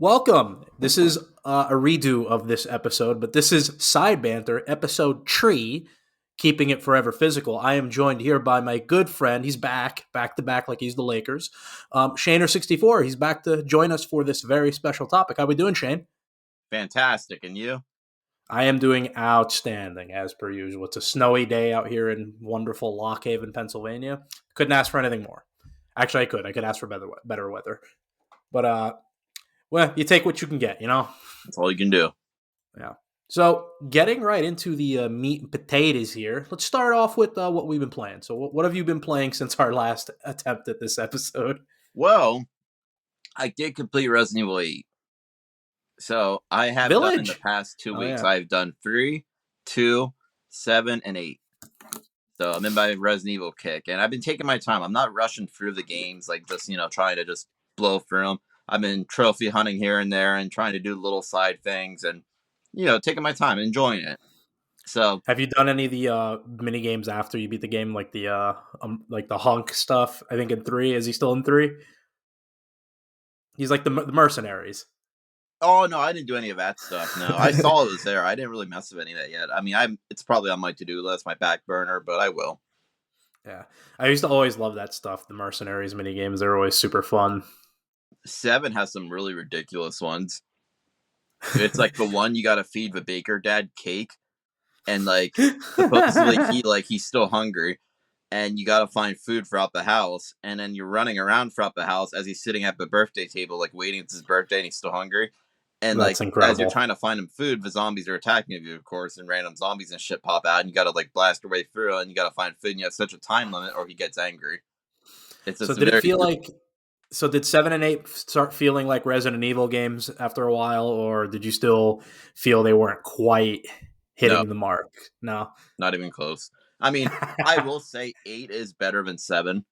Welcome. This is a redo of this episode, but this is Side Banter, episode 3, keeping it forever physical. I am joined here by my good friend. He's back to back like he's the Lakers. Shaner64, he's back to join us for this very special topic. How we doing, Shane? Fantastic. And you? I am doing outstanding, as per usual. It's a snowy day out here in wonderful Lock Haven, Pennsylvania. Couldn't ask for anything more. Actually, I could. I could ask for better weather. But well, you take what you can get, you know? That's all you can do. Yeah. So, getting right into the meat and potatoes here, let's start off with what we've been playing. So, what have you been playing since our last attempt at this episode? Well, I did complete Resident Evil 8. So, I have done in the past 2 weeks. Yeah. I've done 3, 2, 7, and 8. So, I'm in my Resident Evil kick. And I've been taking my time. I'm not rushing through the games, like just, trying to just blow through them. I've been trophy hunting here and there and trying to do little side things and, taking my time, enjoying it. So, have you done any of the mini games after you beat the game, like the hunk stuff? I think in 3. Is he still in 3? He's like the mercenaries. Oh no, I didn't do any of that stuff. No, I saw it was there. I didn't really mess with any of that yet. I mean, it's probably on my to-do list, my back burner, but I will. Yeah, I used to always love that stuff. The mercenaries mini games, they're always super fun. 7 has some really ridiculous ones. It's like the one you got to feed the baker dad cake, and like supposedly he's still hungry, and you got to find food throughout the house, and then you're running around throughout the house as he's sitting at the birthday table, like waiting it's his birthday, and he's still hungry. And that's like incredible. as you're trying to find him food, the zombies are attacking you, of course, and random zombies and shit pop out, and you got to like blast your way through, and you got to find food, and you have such a time limit, or he gets angry. So did it feel like? So did 7 and 8 start feeling like Resident Evil games after a while, or did you still feel they weren't quite hitting the mark? No, not even close. I mean, I will say 8 is better than 7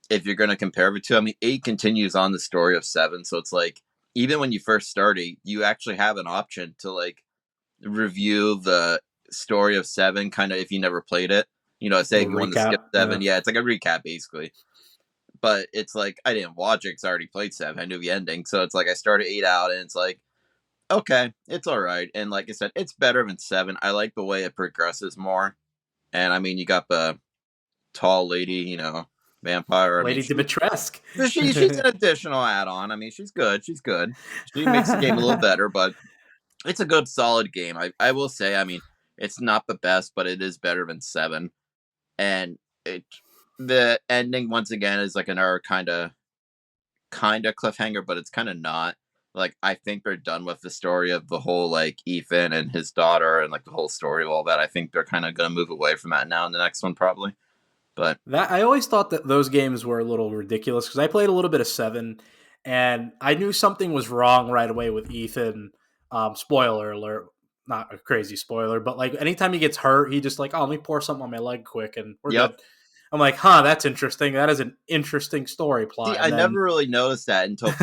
if you're going to compare the two. I mean, 8 continues on the story of 7, so it's like even when you first start it, you actually have an option to like review the story of 7, kind of if you never played it. Say if you want to skip 7, yeah, it's like a recap basically. But it's like I didn't watch it because I already played 7. I knew the ending, so it's like I started 8 out, and it's like, okay, it's all right. And like I said, it's better than 7. I like the way it progresses more. And I mean, you got the tall lady, vampire. Lady Dimitrescu. She's an additional add-on. I mean, she's good. She makes the game a little better, but it's a good, solid game. I will say, I mean, it's not the best, but it is better than 7. And the ending once again is like another kind of cliffhanger, but it's kind of not. Like I think they're done with the story of the whole like Ethan and his daughter and like the whole story of all that. I think they're kind of gonna move away from that now in the next one probably. But that I always thought that those games were a little ridiculous because I played a little bit of 7 and I knew something was wrong right away with Ethan. Spoiler alert. Not a crazy spoiler, but like anytime he gets hurt, he just like, oh, let me pour something on my leg quick and we're good. I'm like, that's interesting. That is an interesting story plot. See, I never really noticed that until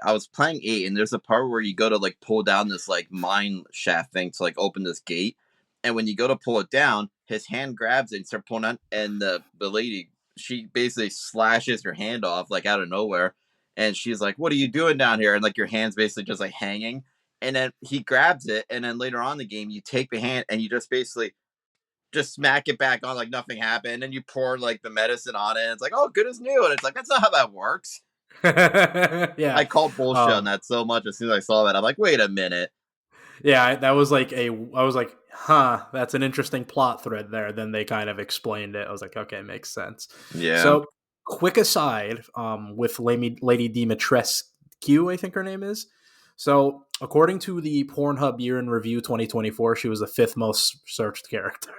I was playing 8, and there's a part where you go to like pull down this like mine shaft thing to like open this gate, and when you go to pull it down, his hand grabs it and starts pulling on, and the lady, she basically slashes her hand off like out of nowhere, and she's like, "What are you doing down here?" And like your hand's basically just like hanging, and then he grabs it, and then later on in the game, you take the hand and you just basically just smack it back on like nothing happened, and you pour like the medicine on it, and it's like, oh, good as new, and it's like that's not how that works. Yeah, I called bullshit on that so much as soon as I saw that. I'm like, wait a minute. Yeah, that was like I was like, that's an interesting plot thread there. Then they kind of explained it. I was like, okay, makes sense. Yeah. So, quick aside, with Lady Dimitrescu, I think her name is. So, according to the Pornhub Year in Review 2024, she was the 5th most searched character.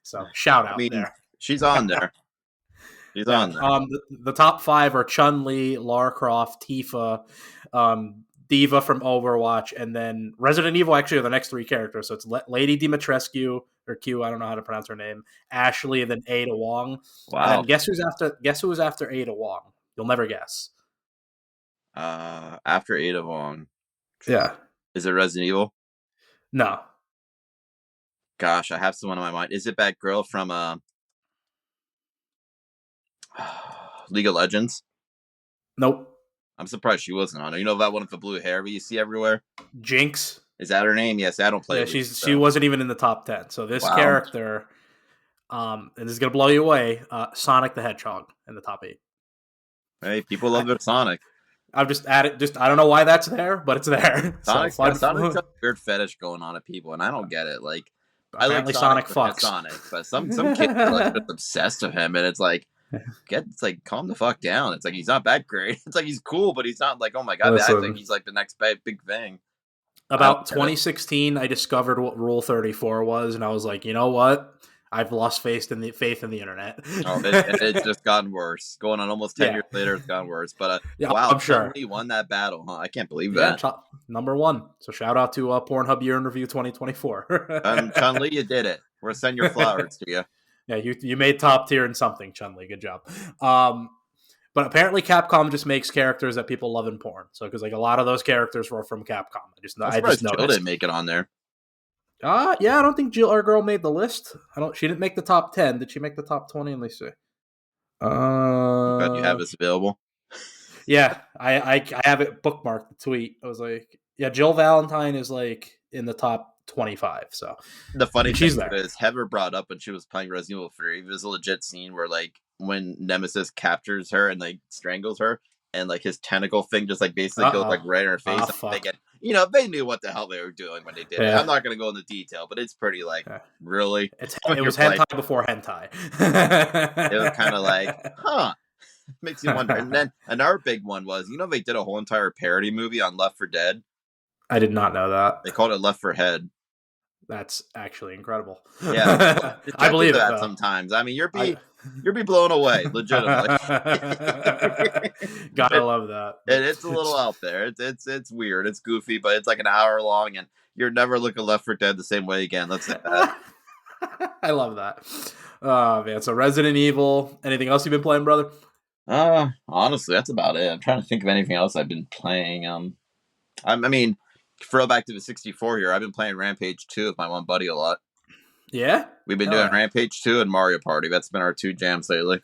So, shout out there. She's on there. She's on there. The top 5 are Chun-Li, Lara Croft, Tifa, Diva from Overwatch, and then Resident Evil actually are the next 3 characters. So it's Lady Dimitrescu, or Q, I don't know how to pronounce her name, Ashley, and then Ada Wong. Wow. And then guess who was after Ada Wong? You'll never guess. After Ada Wong. Yeah. Is it Resident Evil? No. Gosh, I have someone in my mind. Is it that girl from League of Legends? Nope. I'm surprised she wasn't on it. You know that one with the blue hair you see everywhere? Jinx. Is that her name? Yes, I don't play Yeah, League, she so. wasn't even in the top 10. So this Wow. character, and this is gonna blow you away. Sonic the Hedgehog in the top 8. Hey, people love I, their Sonic. I've just added. Just I don't know why that's there, but it's there. So Sonic's fun. got a weird fetish going on at people, and I don't get it. Like, I like Apparently, Sonic Sonic because fucks. Sonic, but some kids are like just obsessed with him, and it's like, it's like calm the fuck down. It's like he's not that great. It's like he's cool, but he's not like, oh my god, I think Listen, he's like the next big thing. I don't about get it. 2016, I discovered what Rule 34 was, and I was like, you know what? I've lost faith in the internet. Oh, it's just gotten worse. Going on almost 10 Yeah, years later, it's gotten worse. But yeah, wow, I'm Chun sure. Li won that battle, huh? I can't believe Yeah, that. number one. So shout out to Pornhub Year in Review 2024. Chun Li, you did it. We're sending your flowers to you. Yeah, you made top tier in something, Chun Li. Good job. But apparently Capcom just makes characters that people love in porn. So because like a lot of those characters were from Capcom. I'm I just surprised Jill didn't noticed. make it on there. Yeah, I don't think Jill our girl made the list. I don't. She didn't make the top 10. Did she make the top 20? Let me see. I'm glad you have this available. Yeah, I have it bookmarked. The tweet. I was like, yeah, Jill Valentine is like in the top 25. So The funny thing she's there. is, Heather brought up when she was playing Resident Evil 3, there's a legit scene where like when Nemesis captures her and like strangles her, and like his tentacle thing just like basically goes like right in her face. Ah, I'm fuck. thinking, they knew what the hell they were doing when they did it. Yeah. I'm not gonna go into detail, but it's pretty like really. It was hentai before hentai. It was kind of like, huh. Makes you wonder. And then another big one was, they did a whole entire parody movie on Left 4 Dead. I did not know that. They called it Left 4 Head. That's actually incredible. Yeah, I believe it. That sometimes. I mean, you're be blown away, legitimately. Gotta love that. And it's a little out there. It's weird. It's goofy, but it's like an hour long, and you're never looking Left 4 Dead the same way again. Let's say that. I love that. Oh man! So Resident Evil. Anything else you've been playing, brother? Honestly, that's about it. I'm trying to think of anything else I've been playing. I mean, throw back to the 64 here. I've been playing Rampage 2 with my one buddy a lot. Yeah? We've been doing Rampage 2 and Mario Party. That's been our two jams lately.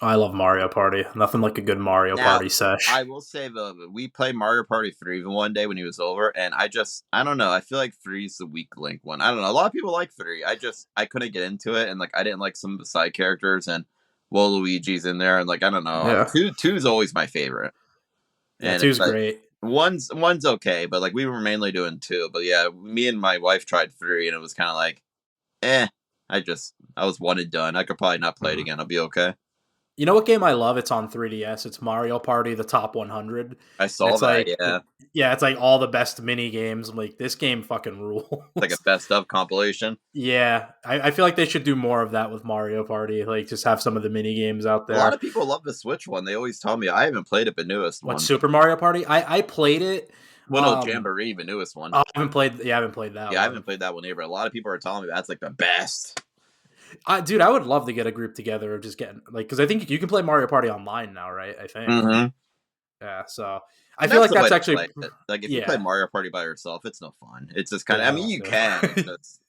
I love Mario Party. Nothing like a good Mario Party sesh. I will say, though, we played Mario Party 3 even one day when he was over, and I don't know. I feel like 3 is the weak link one. I don't know. A lot of people like 3. I couldn't get into it, and like I didn't like some of the side characters, and Waluigi's in there, and like I don't know. Yeah. 2 is always my favorite. Yeah, 2's great. One's okay, but like we were mainly doing 2. But yeah, me and my wife tried 3, and it was kind of like, I was one and done. I could probably not play it again. I'll be okay. You know what game I love? It's on 3DS. It's Mario Party, the top 100. I saw that, yeah. Yeah, it's like all the best mini games. I'm like, this game fucking rules. Like a best of compilation. Yeah, I feel like they should do more of that with Mario Party. Like, just have some of the mini games out there. A lot of people love the Switch one. They always tell me. I haven't played it, the newest one. What, Super Mario Party? I played it. Well, no, Jamboree, the newest one. I haven't played that. Yeah, one. I haven't played that one either. A lot of people are telling me that's like the best. Dude, I would love to get a group together of just getting like, because I think you can play Mario Party online now, right? I think. Mm-hmm. Yeah, so I feel like that's actually like if you play Mario Party by yourself, it's no fun. It's just kind of. I mean, you can.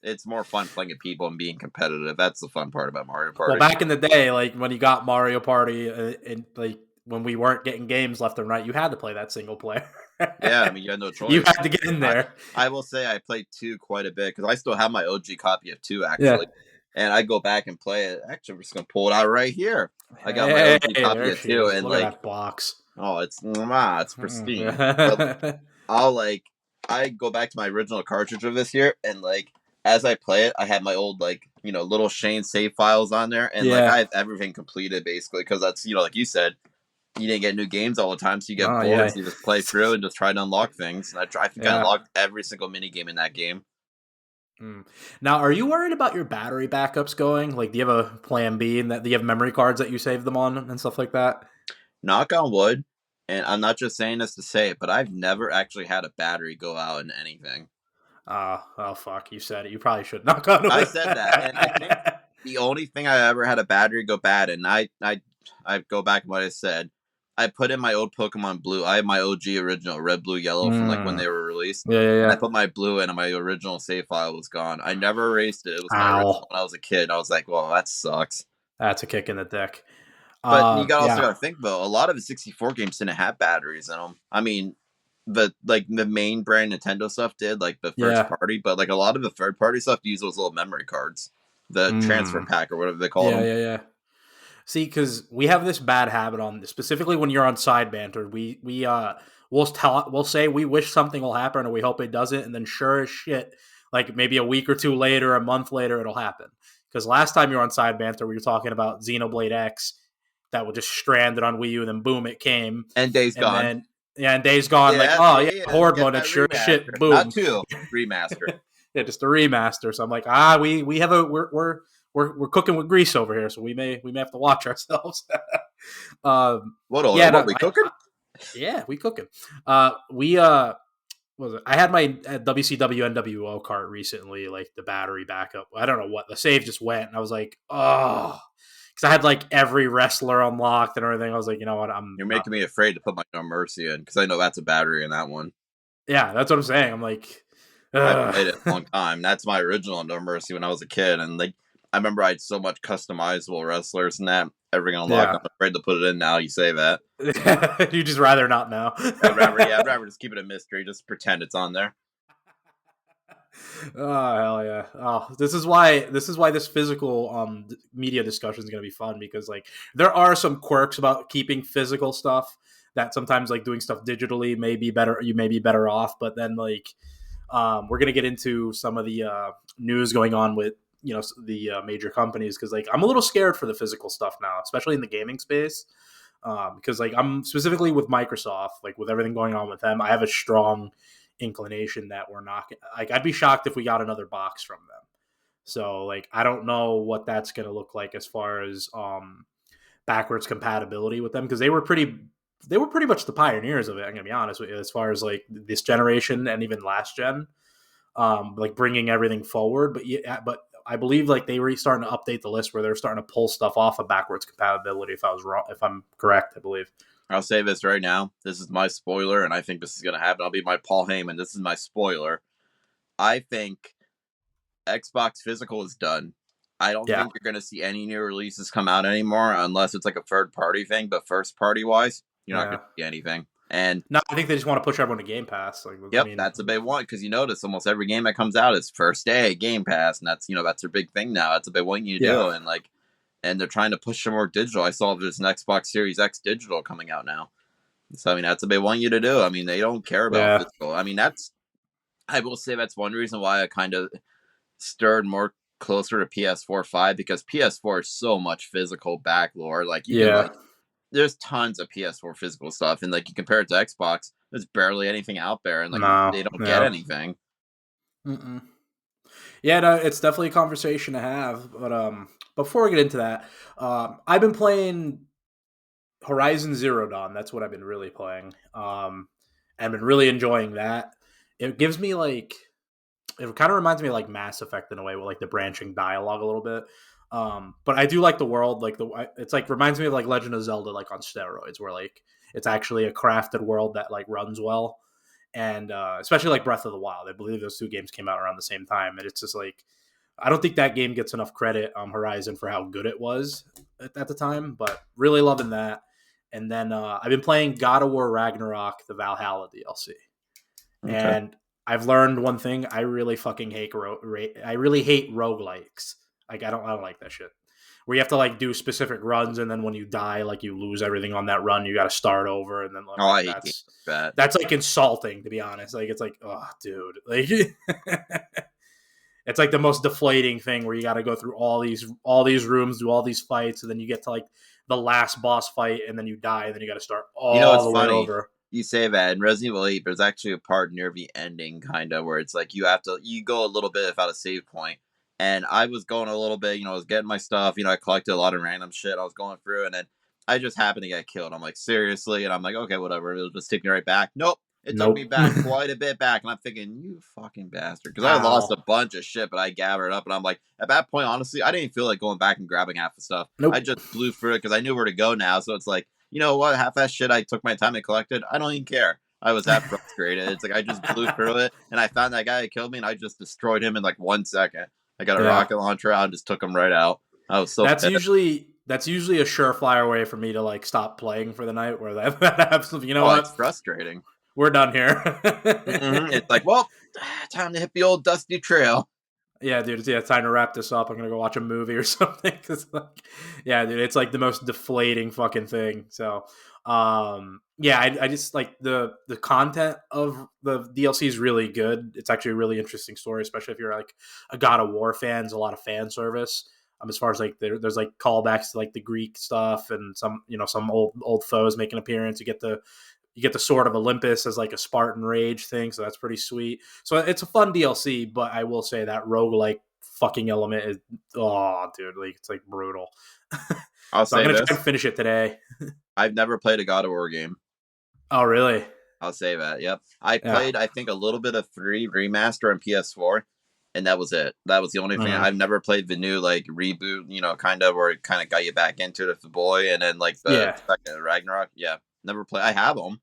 It's more fun playing with people and being competitive. That's the fun part about Mario Party. Well, back in the day, like when you got Mario Party, and like when we weren't getting games left and right, you had to play that single player. Yeah, I mean, you had no choice. You had to get in there. I will say I played 2 quite a bit because I still have my OG copy of 2 actually. Yeah. And I go back and play it. Actually, I'm just gonna pull it out right here. I got my OG copy of 2, and look like at that box. Oh, it's pristine. I go back to my original cartridge of this year, and like as I play it, I have my old little Shane save files on there, and like I have everything completed basically because that's like you said, you didn't get new games all the time, so you get bored. So you just play through and just try to unlock things. And I think I unlocked every single mini game in that game. Now, are you worried about your battery backups going? Like, do you have a plan B and do you have memory cards that you save them on and stuff like that? Knock on wood, and I'm not just saying this to say it, but I've never actually had a battery go out in anything. Oh, fuck, you said it. You probably should knock on wood. I said that, and I think the only thing I ever had a battery go bad, and I go back to what I said, I put in my old Pokemon Blue. I have my OG original Red, Blue, Yellow from like when they were released. Yeah. I put my Blue in, and my original save file was gone. I never erased it. It was my original when I was a kid. I was like, well, that sucks. That's a kick in the dick. But you also Yeah, got to think though, a lot of the 64 games didn't have batteries in them. I mean, the main brand Nintendo stuff did, like the first yeah. party, but like a lot of the third party stuff used those little memory cards, the transfer Mm. pack or whatever they called Yeah, them. yeah, yeah. See, because we have this bad habit on specifically when you're on side banter, we'll say we wish something will happen or we hope it doesn't, and then sure as shit, like maybe a week or two later, a month later, it'll happen. Because last time you were on side banter, we were talking about Xenoblade X that was just stranded on Wii U, and then boom, it came, And Days and Gone. then yeah, and Days Gone, like Yeah, oh yeah, yeah, horde get mode, and that sure as shit, remaster. Not boom, two, remaster. yeah, just a remaster. So I'm like, we have a we're cooking with grease over here, so we may have to watch ourselves. Yeah, What no, we cooking? yeah, we cooking. We what was it? I had my WCW NWO cart recently, like the battery backup. I don't know what the save just went, and I was like, oh, because I had like every wrestler unlocked and everything. I was like, you know what, I'm You're not. making me afraid to put my No Mercy in because I know that's a battery in that one. Yeah, that's what I'm saying. I'm like, I played it a long time. That's my original No Mercy when I was a kid, and like I remember I had so much customizable wrestlers and that everything unlocked. yeah. I'm afraid to put it in now. You say that. You just rather not know. I'd rather just keep it a mystery. Just pretend it's on there. Oh hell yeah! Oh, this is why this physical media discussion is gonna be fun because like there are some quirks about keeping physical stuff that sometimes like doing stuff digitally may be better. You may be better off, but then like we're gonna get into some of the news going on with the major companies because like I'm a little scared for the physical stuff now, especially in the gaming space. Because like I'm specifically with Microsoft, like with everything going on with them, I have a strong inclination that we're not like I'd be shocked if we got another box from them. So like I don't know what that's going to look like as far as backwards compatibility with them because they were pretty much the pioneers of it. I'm going to be honest with you as far as like this generation and even last gen, like bringing everything forward. But yeah, but I believe like they were starting to update the list where they're starting to pull stuff off of backwards compatibility. If I was wrong, if I'm correct, I believe. I'll say this right now. This is my spoiler, and I think this is going to happen. I'll be my Paul Heyman. This is my spoiler. I think Xbox Physical is done. I don't Yeah, think you're going to see any new releases come out anymore unless it's like a third party thing. But first party wise, you're not going yeah. to see anything. And No, I think they just want to push everyone to Game Pass. Like, I yep, mean, that's a big one because you notice almost every game that comes out is first day Game Pass, and that's their big thing now. That's a big one you yeah, do, and they're trying to push some more digital. I saw there's an Xbox Series X digital coming out now. So I mean that's what they want you to do. I mean they don't care about yeah, physical. I mean I will say that's one reason why I kind of stirred more closer to PS4 5 because PS4 is so much physical backlore. Like you can yeah. there's tons of PS4 physical stuff, and like you compare it to Xbox, there's barely anything out there, and like No, they don't get yeah. anything. Mm-mm. Yeah, no, it's definitely a conversation to have. But before we get into that, I've been playing Horizon Zero Dawn. That's what I've been really playing. And been really enjoying that. It gives me like it kind of reminds me of like Mass Effect in a way with like the branching dialogue a little bit. But I do like the world, like it's like reminds me of like Legend of Zelda, like on steroids, where like it's actually a crafted world that like runs well, and especially like Breath of the Wild. I believe those two games came out around the same time, and it's just like I don't think that game gets enough credit, Horizon, for how good it was at the time. But really loving that. And then I've been playing God of War Ragnarok, the Valhalla DLC, Okay. and I've learned one thing: I really fucking hate I really hate roguelikes. Like I don't like that shit. Where you have to like do specific runs, and then when you die, like you lose everything on that run. You got to start over, and then I'm Oh, like I hate games that's like that. that's like insulting to be honest. Like it's like oh dude, like it's like the most deflating thing where you got to go through all these rooms, do all these fights, and then you get to like the last boss fight, and then you die, and then you got to start You know, all it's the way funny. over. You say that in Resident Evil 8, there's actually a part near the ending, kind of, where it's like you go a little bit without a save point. And I was going a little bit, I was getting my stuff, I collected a lot of random shit I was going through, and then I just happened to get killed. I'm like, seriously? And I'm like, okay, whatever, it'll just take me right back. Nope. It took me Nope. back quite a bit back, and I'm thinking, you fucking bastard. Because I lost a Ow. bunch of shit, but I gathered up, and I'm like, at that point, honestly, I didn't feel like going back and grabbing half the stuff. I Nope. just blew through it because I knew where to go now, so it's like, you know what? Half that shit I took my time and collected, I don't even care. I was that frustrated. It's like I just blew through it, and I found that guy who killed me, and I just destroyed him in like 1 second. I got a Yeah. rocket launcher out and just took him right out. I was so That's pissed. usually That's usually a surefire way for me to like stop playing for the night. Where that happens, you know Oh, it's what? frustrating. We're done here. It's like, well, time to hit the old dusty trail. Yeah, dude. It's time to wrap this up. I'm gonna go watch a movie or something. Cause like, yeah, dude, it's like the most deflating fucking thing. So, yeah, I just like the content of the DLC is really good. It's actually a really interesting story, especially if you're like a God of War fan. There's a lot of fan service. As far as like there's like callbacks to like the Greek stuff and some some old foes make an appearance. You get the Sword of Olympus as like a Spartan Rage thing, so that's pretty sweet. So it's a fun DLC, but I will say that roguelike fucking element is dude, like it's like brutal. I'll So I'm say gonna try and this: finish it today. I've never played a God of War game. Oh really? I'll say that. Yep, I Yeah. played I think a little bit of 3 remaster on PS4, and that was it. That was the only thing. Mhm. I've never played the new like reboot, kind of where it kind of got you back into it with the boy, and then like the Yeah. second Ragnarok. Yeah, never play. I have them.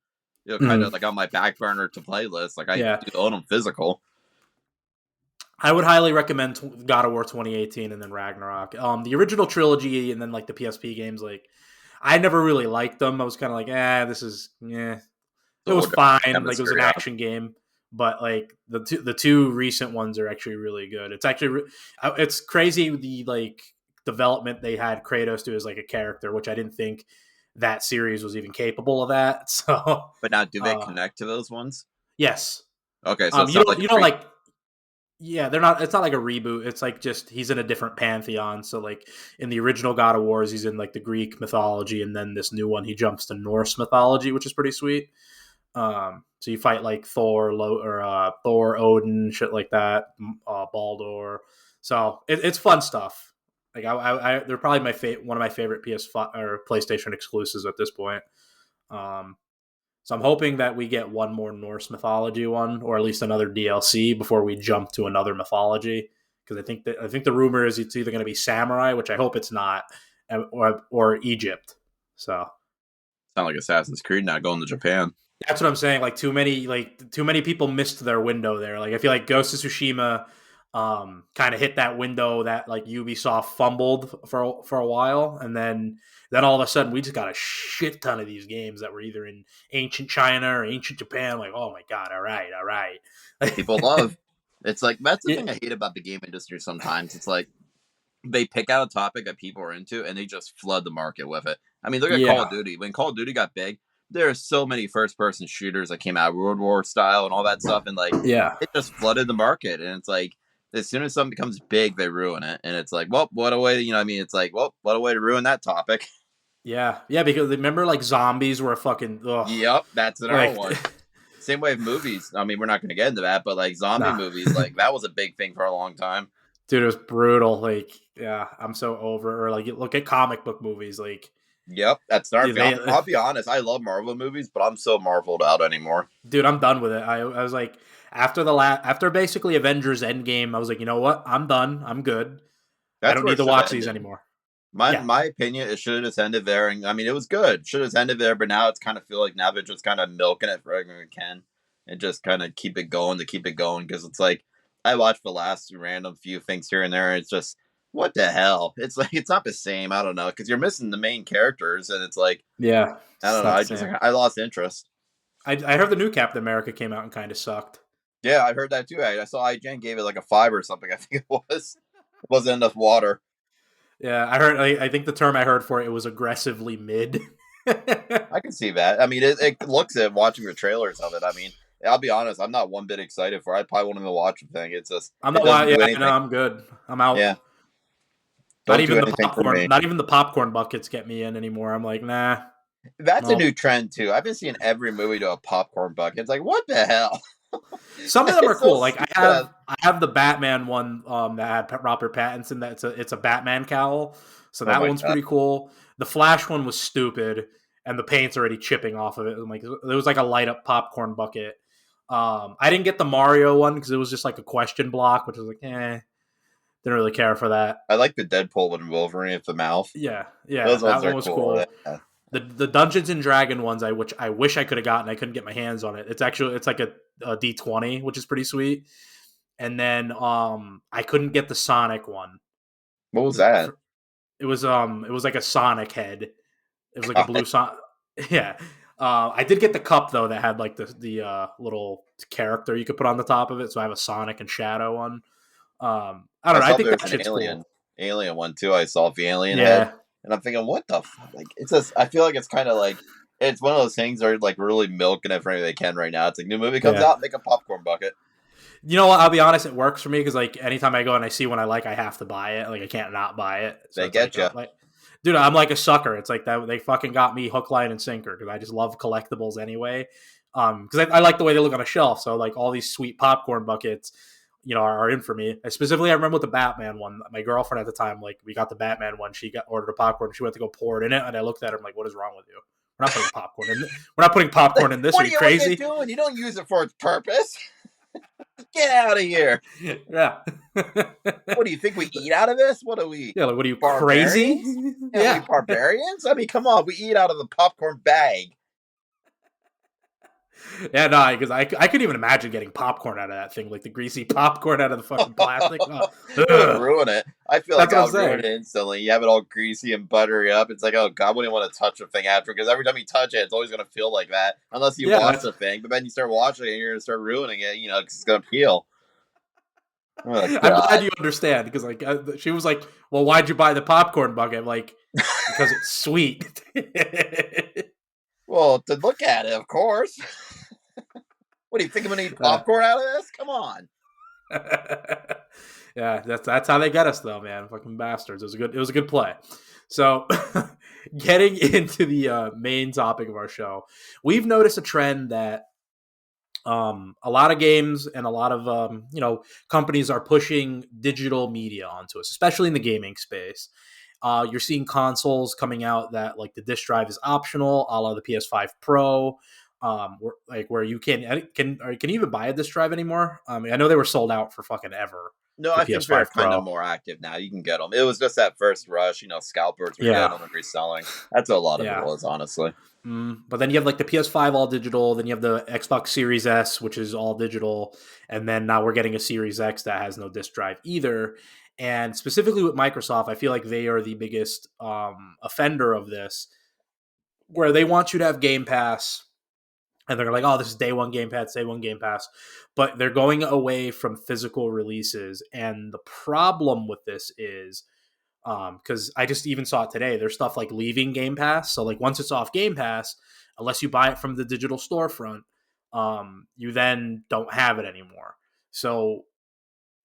Kind of Mhm. like on my back burner to playlist. Like I Yeah. do own them physical. I would highly recommend God of War 2018 and then Ragnarok. The original trilogy and then like the PSP games, like I never really liked them. I was kind of like, this is it So was we'll fine. Like it was an chemistry. action game, but like the two recent ones are actually really good. It's actually it's crazy the like development they had Kratos do as like a character, which I didn't think that series was even capable of that. So, But now, do they uh, connect to those ones? yes, Okay, so it's you not don't like you a don't pre. like yeah, they're not. It's not like a reboot. It's like just he's in a different pantheon. So like in the original God of Wars, he's in like the Greek mythology, and then this new one he jumps to Norse mythology, which is pretty sweet. So you fight like Thor, Odin, shit like that, Baldur. So it's fun stuff. Like they're probably one of my favorite PS5 or PlayStation exclusives at this point. Um, so I'm hoping that we get one more Norse mythology one, or at least another DLC before we jump to another mythology. Because I think the rumor is it's either going to be samurai, which I hope it's not, or Egypt. So Sound like Assassin's Creed not going to Japan. that's what I'm saying. Too many people missed their window there. Like I feel like Ghost of Tsushima kind of hit that window that like Ubisoft fumbled for a while, and then all of a sudden we just got a shit ton of these games that were either in ancient China or ancient Japan. Like oh my god, all right. People love. It's like that's the Yeah, thing I hate about the game industry. Sometimes it's like they pick out a topic that people are into and they just flood the market with it. I mean, look at Call yeah, of Duty. When Call of Duty got big, there are so many first-person shooters that came out, World War style, and all that stuff, and like yeah. it just flooded the market. And it's like as soon as something becomes big, they ruin it. And it's like, well, what a way, what I mean? It's like, well, what a way to ruin that topic. Yeah, because remember, like zombies were fucking Yep, that's another like one. Same way with movies. I mean, we're not going to get into that, but like zombie nah, movies, like that was a big thing for a long time. dude, it was brutal. Like, yeah, I'm so over. Or like, look at comic book movies. Like, Yep, that's another dude, thing. I'll be honest. I love Marvel movies, but I'm so marveled out anymore. dude, I'm done with it. I was like, after basically Avengers Endgame, I was like, you know what? I'm done. I'm good. I That's don't where need it to should have watch these ended. anymore. My Yeah, my opinion, it should have just ended there. And I mean, it was good. Should have ended there, but now it's kind of feel like now they're just kind of milking it for everything we can, and just kind of keep it going to keep it going because it's like I watched the last random few things here and there, and it's just what the hell? It's like it's not the same. I don't know because you're missing the main characters, and it's like yeah, I it's don't know. not the I just same. I lost interest. I heard the new Captain America came out and kind of sucked. Yeah, I heard that too. I saw IGN gave it like a 5 or something. I think it was. It wasn't enough water. Yeah, I heard. I think the term I heard for it was aggressively mid. I can see that. I mean, it looks at watching the trailers of it. I mean, I'll be honest, I'm not one bit excited for it. I probably won't even watch the thing. It's just, I'm it not. doesn't do Yeah, no, anything. I'm good. I'm out. Yeah, don't do anything for me. Not even the popcorn buckets get me in anymore. I'm like, nah, That's a no. new trend, too. I've been seeing every movie to a popcorn bucket. It's like, what the hell? Some of them are It's so cool. Like stupid. I have the Batman one that had Robert Pattinson. It's a Batman cowl, so Oh that my one's God. pretty cool. The Flash one was stupid, and the paint's already chipping off of it. I'm like, it was like a light up popcorn bucket. I didn't get the Mario one because it was just like a question block, which was like, didn't really care for that. I like the Deadpool and Wolverine with the mouth. Yeah, Those that ones one are was cool. cool. Yeah. The Dungeons and Dragon ones, which I wish I could have gotten, I couldn't get my hands on it. It's like a D20, which is pretty sweet. And then I couldn't get the Sonic one. What was that? it was like a Sonic head. It was like a blue Sonic. Yeah. I did get the cup though that had like the little character you could put on the top of it. So I have a Sonic and Shadow one. I I don't know. I saw think there that was an shit's cool. alien one too. I saw the alien head, Yeah. and I'm thinking, what the fuck? Like, it's just, I feel like it's kind of like it's one of those things where like really milking it for anything they can right now. It's like new movie comes Yeah. out, make a popcorn bucket. You know what? I'll be honest. It works for me because like anytime I go and I see one I like, I have to buy it. Like I can't not buy it. So They it's like, get you. dude, I'm like a sucker. It's like that they fucking got me hook, line, and sinker because I just love collectibles anyway. Because I like the way they look on a shelf. So like all these sweet popcorn buckets, are in for me. Specifically, I remember with the Batman one. My girlfriend at the time, like we got the Batman one. She got ordered a popcorn. She went to go pour it in it, and I looked at her. I'm like, "What is wrong with you? We're not putting popcorn in. We're not putting Like, popcorn in this. Are you what are you crazy?" doing? You don't use it for its purpose. Get out of here. Yeah. What do you think we eat out of this? What are we, Yeah, like what are you barbarians? crazy? Yeah, we Yeah. barbarians? I mean, come on, we eat out of the popcorn bag. Yeah, no, because I couldn't even imagine getting popcorn out of that thing, like the greasy popcorn out of the fucking plastic. Oh, It would ruin it. I feel that's like what I'm I'll ruin saying. it instantly. You have it all greasy and buttery up. It's like, oh god, I wouldn't want to touch the thing after because every time you touch it, it's always going to feel like that unless you Yeah, wash that's. the thing. But then you start washing it, and you're going to start ruining it. Because it's going to peel. Oh I'm glad god. you understand because like she was like, "Well, why'd you buy the popcorn bucket?" I'm like, because it's sweet. Well, to look at it, of course. What do you think I'm going to eat Uh, popcorn out of this? Come on. yeah, that's how they get us though, man. Fucking bastards. It was a good play. So, getting into the main topic of our show, we've noticed a trend that a lot of games and a lot of companies are pushing digital media onto us, especially in the gaming space. You're seeing consoles coming out that like the disc drive is optional, a la the PS5 Pro, where you can you even buy a disc drive anymore? I know they were sold out for fucking ever. No, The I think they're PS5 kind of Pro, more active now. You can get them. It was just that first rush, scalpers were getting yeah, them and reselling. That's what a lot of it yeah. was, honestly. But then you have like the PS5 all digital, then you have the Xbox Series S, which is all digital, and then now we're getting a Series X that has no disc drive either. And specifically with Microsoft, I feel like they are the biggest offender of this, where they want you to have Game Pass, and they're like, "Oh, this is day one Game Pass, day one Game Pass," but they're going away from physical releases. And the problem with this is because I just even saw it today. There's stuff like leaving Game Pass. So like once it's off Game Pass, unless you buy it from the digital storefront, you then don't have it anymore. So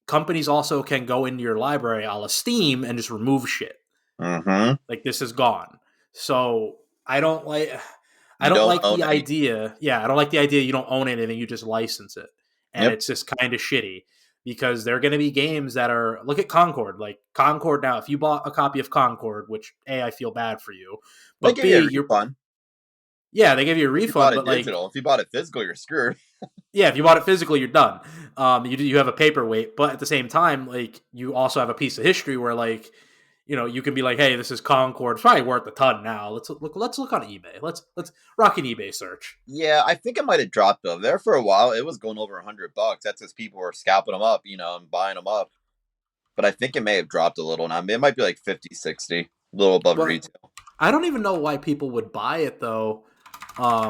companies also can go into your library a la Steam and just remove shit. Mm-hmm. Like this is gone. So I You don't don't like own the any. idea. Yeah, I don't like the idea you don't own anything, you just license it. And Yep. it's just kind of shitty because there are going to be games that are look at Concord. Like Concord now, if you bought a copy of Concord, which A, I feel bad for you, They but give you B, a you're refund. yeah, they give you a If you bought refund, it but like digital. If you bought it physical, you're screwed. yeah, if you bought it physical, you're done. You have a paperweight, but at the same time, like you also have a piece of history where like you can be like, hey, this is Concord. It's probably worth a ton now. Let's look on eBay. Let's rock an eBay search. Yeah, I think it might have dropped though. There for a while, it was going over $100. That's as people were scalping them up, and buying them up. But I think it may have dropped a little now. It might be like 50, 60, a little above But retail. I don't even know why people would buy it though.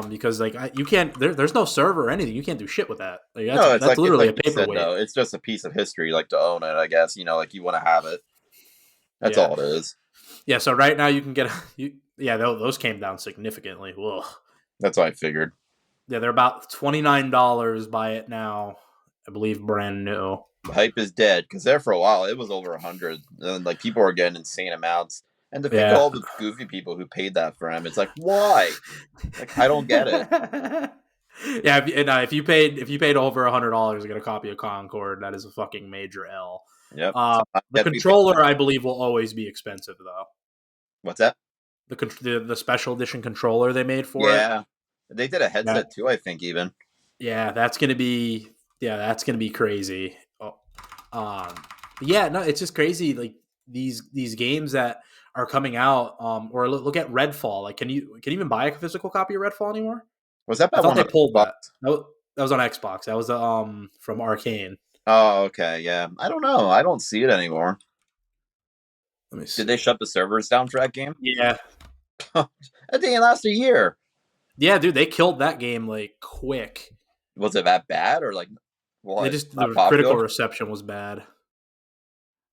Because like you can't there's no server or anything. You can't do shit with that. Like No, that's it's literally like a you said paperweight. though. It's just a piece of history, like to own it. I guess like you want to have it. That's Yeah, all it is. yeah. So right now you can get yeah those came down significantly. Ugh. That's what I figured. Yeah, they're about $29. Buy it now. I believe brand new. The hype is dead because there for a while it was over 100, and like people were getting insane amounts. And to think of Yeah. all the goofy people who paid that for him, it's like why? Like I don't get it. Yeah, if you paid over $100 to get a copy of Concord, that is a fucking major L. Yep. The controller, I believe, will always be expensive though. What's that? The special edition controller they made for it. Yeah, they did a That headset too. I think even. yeah, that's gonna be crazy. Oh, um, yeah, no, it's just crazy. Like these games that are coming out, or look at Redfall. Like, can you even buy a physical copy of Redfall anymore? Was that I that thought one they on pulled Xbox? that was on Xbox. That was from Arcane. Oh, okay, yeah. I don't know. I don't see it anymore. Let me Did see. they shut the servers down for that game? Yeah, That didn't last a year. yeah, dude, they killed that game like quick. Was it that bad or like They what? just Not the critical popular? reception was bad.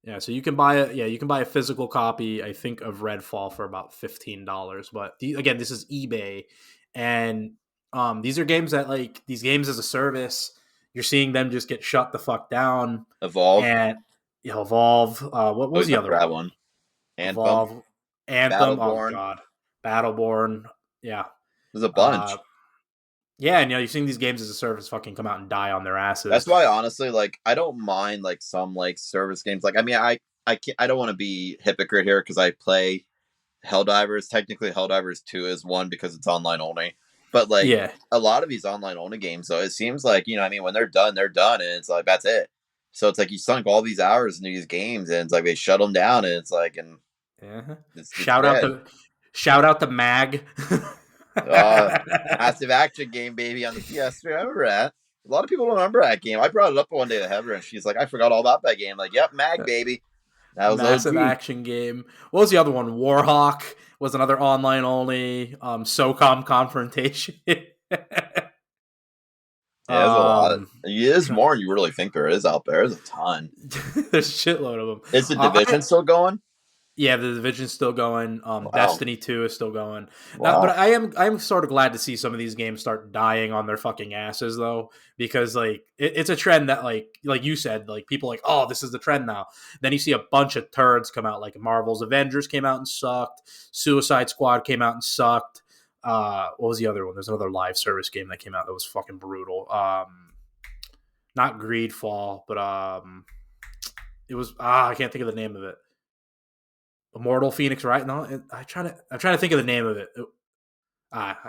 Yeah, so you can buy a you can buy a physical copy, I think, of Redfall for about $15. But again, this is eBay, and these are games that like these games as a service. You're seeing them just get shut the fuck down, Evolve. and Evolve. What was Always the remember other that one? one. Anthem, Evolve, Anthem. Oh Battleborn. god, Battleborn. Yeah, There's a uh, bunch. yeah, and you've seen these games as a service fucking come out and die on their That's asses. why honestly, like I don't mind like some like service games. Like I mean, I can't, I don't want to be hypocrite here because I play Helldivers. Technically, Helldivers 2 is one because it's online only. But like Yeah, a lot of these online only games, though, it seems like I mean, when they're done, and it's like that's it. So it's like you sunk all these hours into these games, and it's like they shut them down, and it's like, and yeah. it's Shout out dead. to shout out to Mag. Uh, Massive action game, baby, on the PS3. I remember that. A lot of people don't remember that game. I brought it up one day to Heather, and she's like, "I forgot all about that game." I'm like, "Yep, Mag, baby, that was Massive OG." action game. What was the other one? Warhawk was another online only. SOCOM confrontation. Yeah, there's a lot. um, It is more than you really think there is out there. There's a ton. there's a shitload of them. Is the division still going? Yeah, the division's still going. Wow, Destiny 2 is still going. Now, but wow. I'm sort of glad to see some of these games start dying on their fucking asses though, because like it's a trend that like you said, like people like, oh, this is the trend now. Then you see a bunch of turds come out, like Marvel's Avengers came out and sucked. Suicide Squad came out and sucked. What was the other one? There's another live service game that came out that was fucking brutal. Not Greedfall, but it was I can't think of the name of it. Immortal Phoenix, right? No, I'm trying to think of the name of it.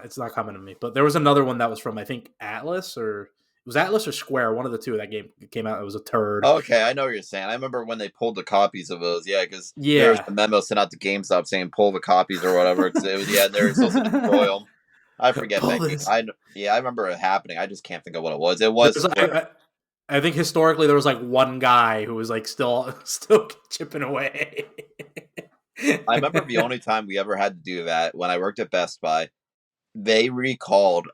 It's not coming to me. But there was another one that was from I think Atlas or it was Atlas or Square. One of the two. That game came out. It was a turd. Okay, I know what you're saying. I remember when they pulled the copies of those. Yeah, because there was Yeah. the memo sent out to GameStop saying pull the copies or whatever. Because it was they were supposed to destroy them. I forget Pull that game. this. I remember it happening. I just can't think of what it was. It was There's Square. I think historically there was like one guy who was like still chipping away. I remember the only time we ever had to do that when I worked at Best Buy. They recalled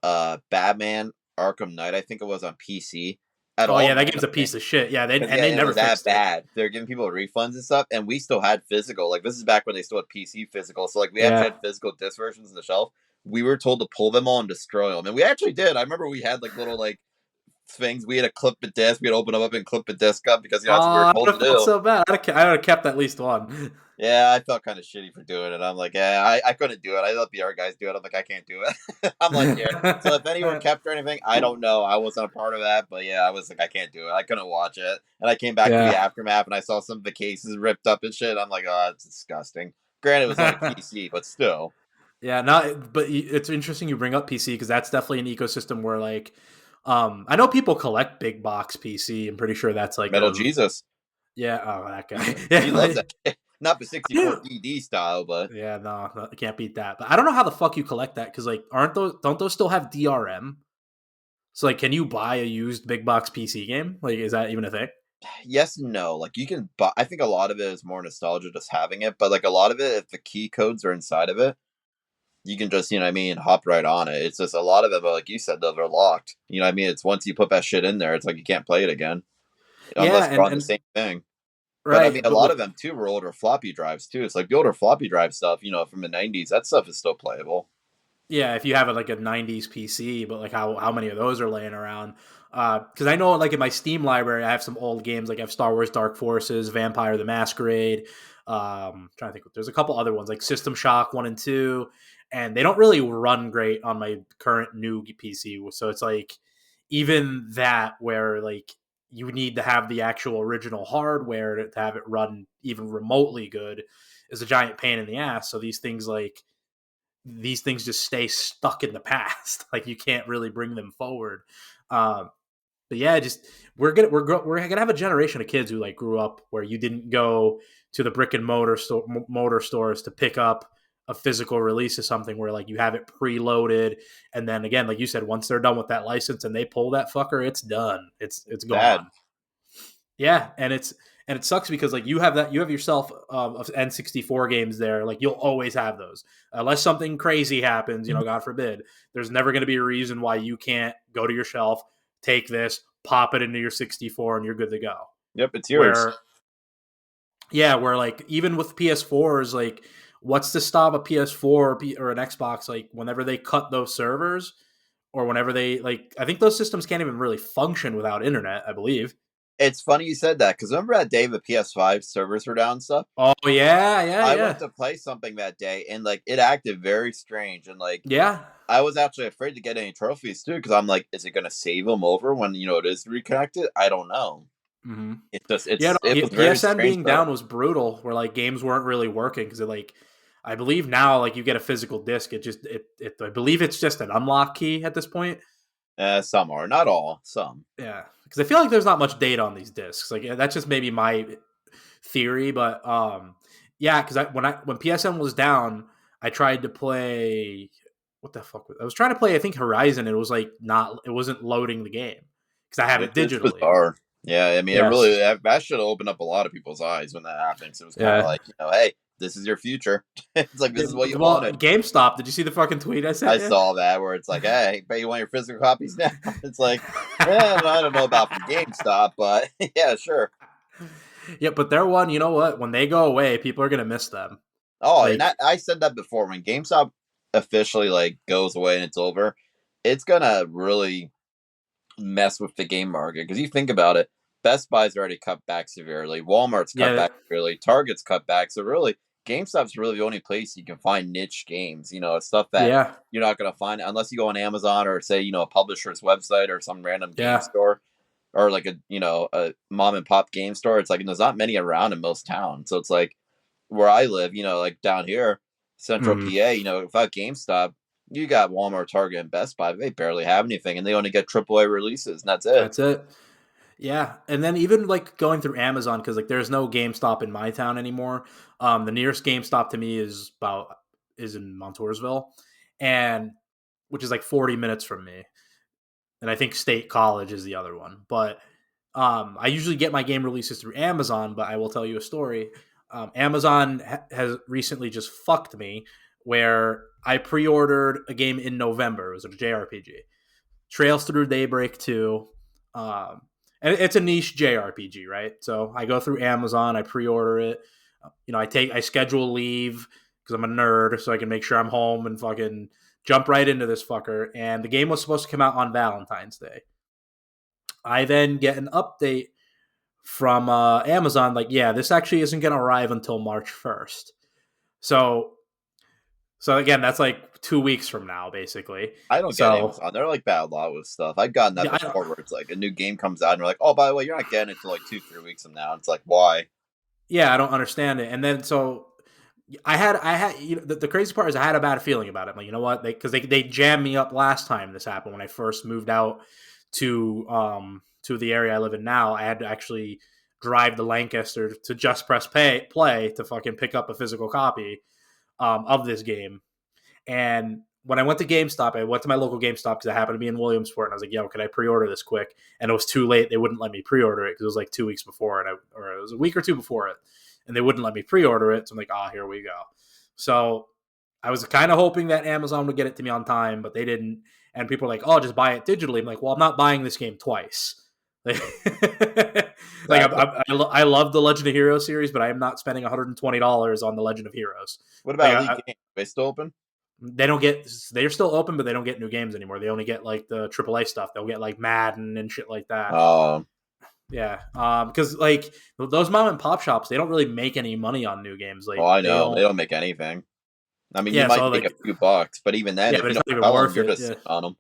Batman Arkham Knight. I think it was on PC at Oh all yeah, that game's random a piece of shit. Yeah, because they it never was that fixed it. bad. They're giving people refunds and stuff, and we still had physical. Like this is back when they still had PC physical, so like we actually Yeah. had physical disc versions on the shelf. We were told to pull them all and destroy them, and we actually did. I remember we had like little like things. We had to clip the disc. We had to open them up and clip the disc up because that's what we were I told would to have felt do. so bad. I would have kept at least one. Yeah, I felt kind of shitty for doing it. I'm like, yeah, I couldn't do it. I let the other guys do it. I'm like, I can't do it. I'm like, here. So if anyone kept or anything, I don't know. I wasn't a part of that, but yeah, I was like, I can't do it. I couldn't watch it. And I came back to the Yeah. aftermath and I saw some of the cases ripped up and shit. I'm like, oh, it's disgusting. Granted, it was only PC, but still. Yeah, not but it's interesting you bring up PC because that's definitely an ecosystem where like I know people collect big box PC. I'm pretty sure that's like Metal a Jesus. yeah, oh that guy. He loves Yeah. that. Not the 64 DD style, but Yeah, no, I can't beat that. But I don't know how the fuck you collect that because like aren't those don't those still have DRM? So like can you buy a used big box PC game? Like is that even a thing? yes and no. Like you can buy, I think a lot of it is more nostalgia just having it, but like a lot of it, if the key codes are inside of it, you can just, what I mean, hop right on it. It's just a lot of them, like you said, though, they're locked. You know what I mean? It's once you put that shit in there, it's like you can't play it again Yeah, unless you're on the same thing. But I mean, right, a but lot with of them too were older floppy drives too. It's like the older floppy drive stuff, from the '90s. That stuff is still playable. yeah, if you have like a '90s PC, but like how many of those are laying around? Because I know like in my Steam library, I have some old games. Like I have Star Wars Dark Forces, Vampire the Masquerade. Trying to think, there's a couple other ones like System Shock 1 and 2, and they don't really run great on my current new PC. So it's like even that where like you need to have the actual original hardware to have it run even remotely good is a giant pain in the ass. So these things just stay stuck in the past. Like you can't really bring them forward. Um, but yeah, just we're gonna have a generation of kids who like grew up where you didn't go to the brick and motor stores to pick up a physical release of something where like you have it preloaded, and then again, like you said, once they're done with that license and they pull that fucker, it's done. It's Sad. gone. Yeah, and And it sucks because like you have yourself of N64 games there. Like you'll always have those unless something crazy happens. God forbid. There's never going to be a reason why you can't go to your shelf, take this, pop it into your 64, and you're good to go. Yep, it's yours. Where where like even with PS4s, like what's to stop a PS4 or an Xbox like whenever they cut those servers or whenever they like I think those systems can't even really function without internet, I believe. It's funny you said that because remember that day the PS5 servers were down and stuff. Oh yeah, yeah, I yeah, went to play something that day and like it acted very strange and like yeah. I was actually afraid to get any trophies too because I'm like, is it going to save them over when it is reconnected? I don't know. Mm-hmm. It just Yeah, no, it was very PSN strange being though. down was brutal. Where like games weren't really working because like I believe now like you get a physical disc. It I believe it's just an unlock key at this point. Some are not all, some. Yeah, because I feel like there's not much data on these discs. Like that's just maybe my theory, but yeah, because when PSN was down, I tried to play what the fuck. I was trying to play I think Horizon. It was like not. It wasn't loading the game because I have it It's digitally. bizarre. Yeah, I mean, it really Yes. that should have opened up a lot of people's eyes when that happens. It was kind of Yeah. like, hey, this is your future. It's like this is what you Well, wanted. GameStop. Did you see the fucking tweet I I sent you? saw that where it's like, hey, but you want your physical copies now? It's like, yeah, I don't know about from GameStop, but yeah, sure. Yeah, but they're one. You know what? When they go away, people are gonna miss them. Oh, and Like, I said that before. When GameStop officially like goes away and it's over, it's gonna really mess with the game market because you think about it. Best Buy's already cut back severely. Walmart's cut yeah, back severely. Target's cut back. So really, GameStop's really the only place you can find niche games. Stuff that yeah, you're not going to find unless you go on Amazon or say a publisher's website or some random game yeah. store or like a mom and pop game store. It's like there's not many around in most towns. So it's like where I live, like down here, Central Mm-hmm. PA, without GameStop, you got Walmart, Target, and Best Buy. They barely have anything, and they only get AAA releases, and that's it. That's it. Yeah, and then even like going through Amazon because like there's no GameStop in my town anymore. The nearest GameStop to me is in Montoursville, and which is like 40 minutes from me. And I think State College is the other one. But I usually get my game releases through Amazon. But I will tell you a story. Amazon has recently just fucked me, where I pre-ordered a game in November. It was a JRPG, Trails Through Daybreak 2. Um, and it's a niche JRPG, right? So I go through Amazon, I pre-order it. I schedule leave because I'm a nerd, so I can make sure I'm home and fucking jump right into this fucker. And the game was supposed to come out on Valentine's Day. I then get an update from Amazon, like, yeah, this actually isn't going to arrive until March 1st. So, so again, that's like 2 weeks from now, basically. I don't get So, Amazon. They're like bad law with stuff. I've gotten that yeah, I don't, before, where it's like a new game comes out, and they're like, "Oh, by the way, you're not getting it until like 2, 3 weeks from now." It's like, why? yeah, I don't understand it. And then so I had the crazy part is I had a bad feeling about it. I'm like, you know what? They jammed me up last time this happened when I first moved out to the area I live in now. I had to actually drive to Lancaster to Just Press Play to fucking pick up a physical copy of this game. And when I went to GameStop, I went to my local GameStop because I happened to be in Williamsport, and I was like, "Yo, can I pre-order this quick?" And it was too late; they wouldn't let me pre-order it because it was like 2 weeks before, or it was a week or two before it, and they wouldn't let me pre-order it. So I'm like, "Ah, here we go." So I was kind of hoping that Amazon would get it to me on time, but they didn't. And people are like, "Oh, just buy it digitally." I'm like, "Well, I'm not buying this game twice." Like, Exactly. I love the Legend of Heroes series, but I am not spending $120 on the Legend of Heroes. What Like, about Elite Games? Are they still open? they don't get they're still open, but they don't get new games anymore. They only get like the AAA stuff. They'll get like Madden and shit like that. Um, Yeah, because like those mom and pop shops, they don't really make any money on new games. oh, Like I they know they don't. don't make anything. I mean, you Yeah, so might make a like few bucks, but even then, yeah, if but you it's not don't even sell them, worth you're it. just Yeah, sitting on them.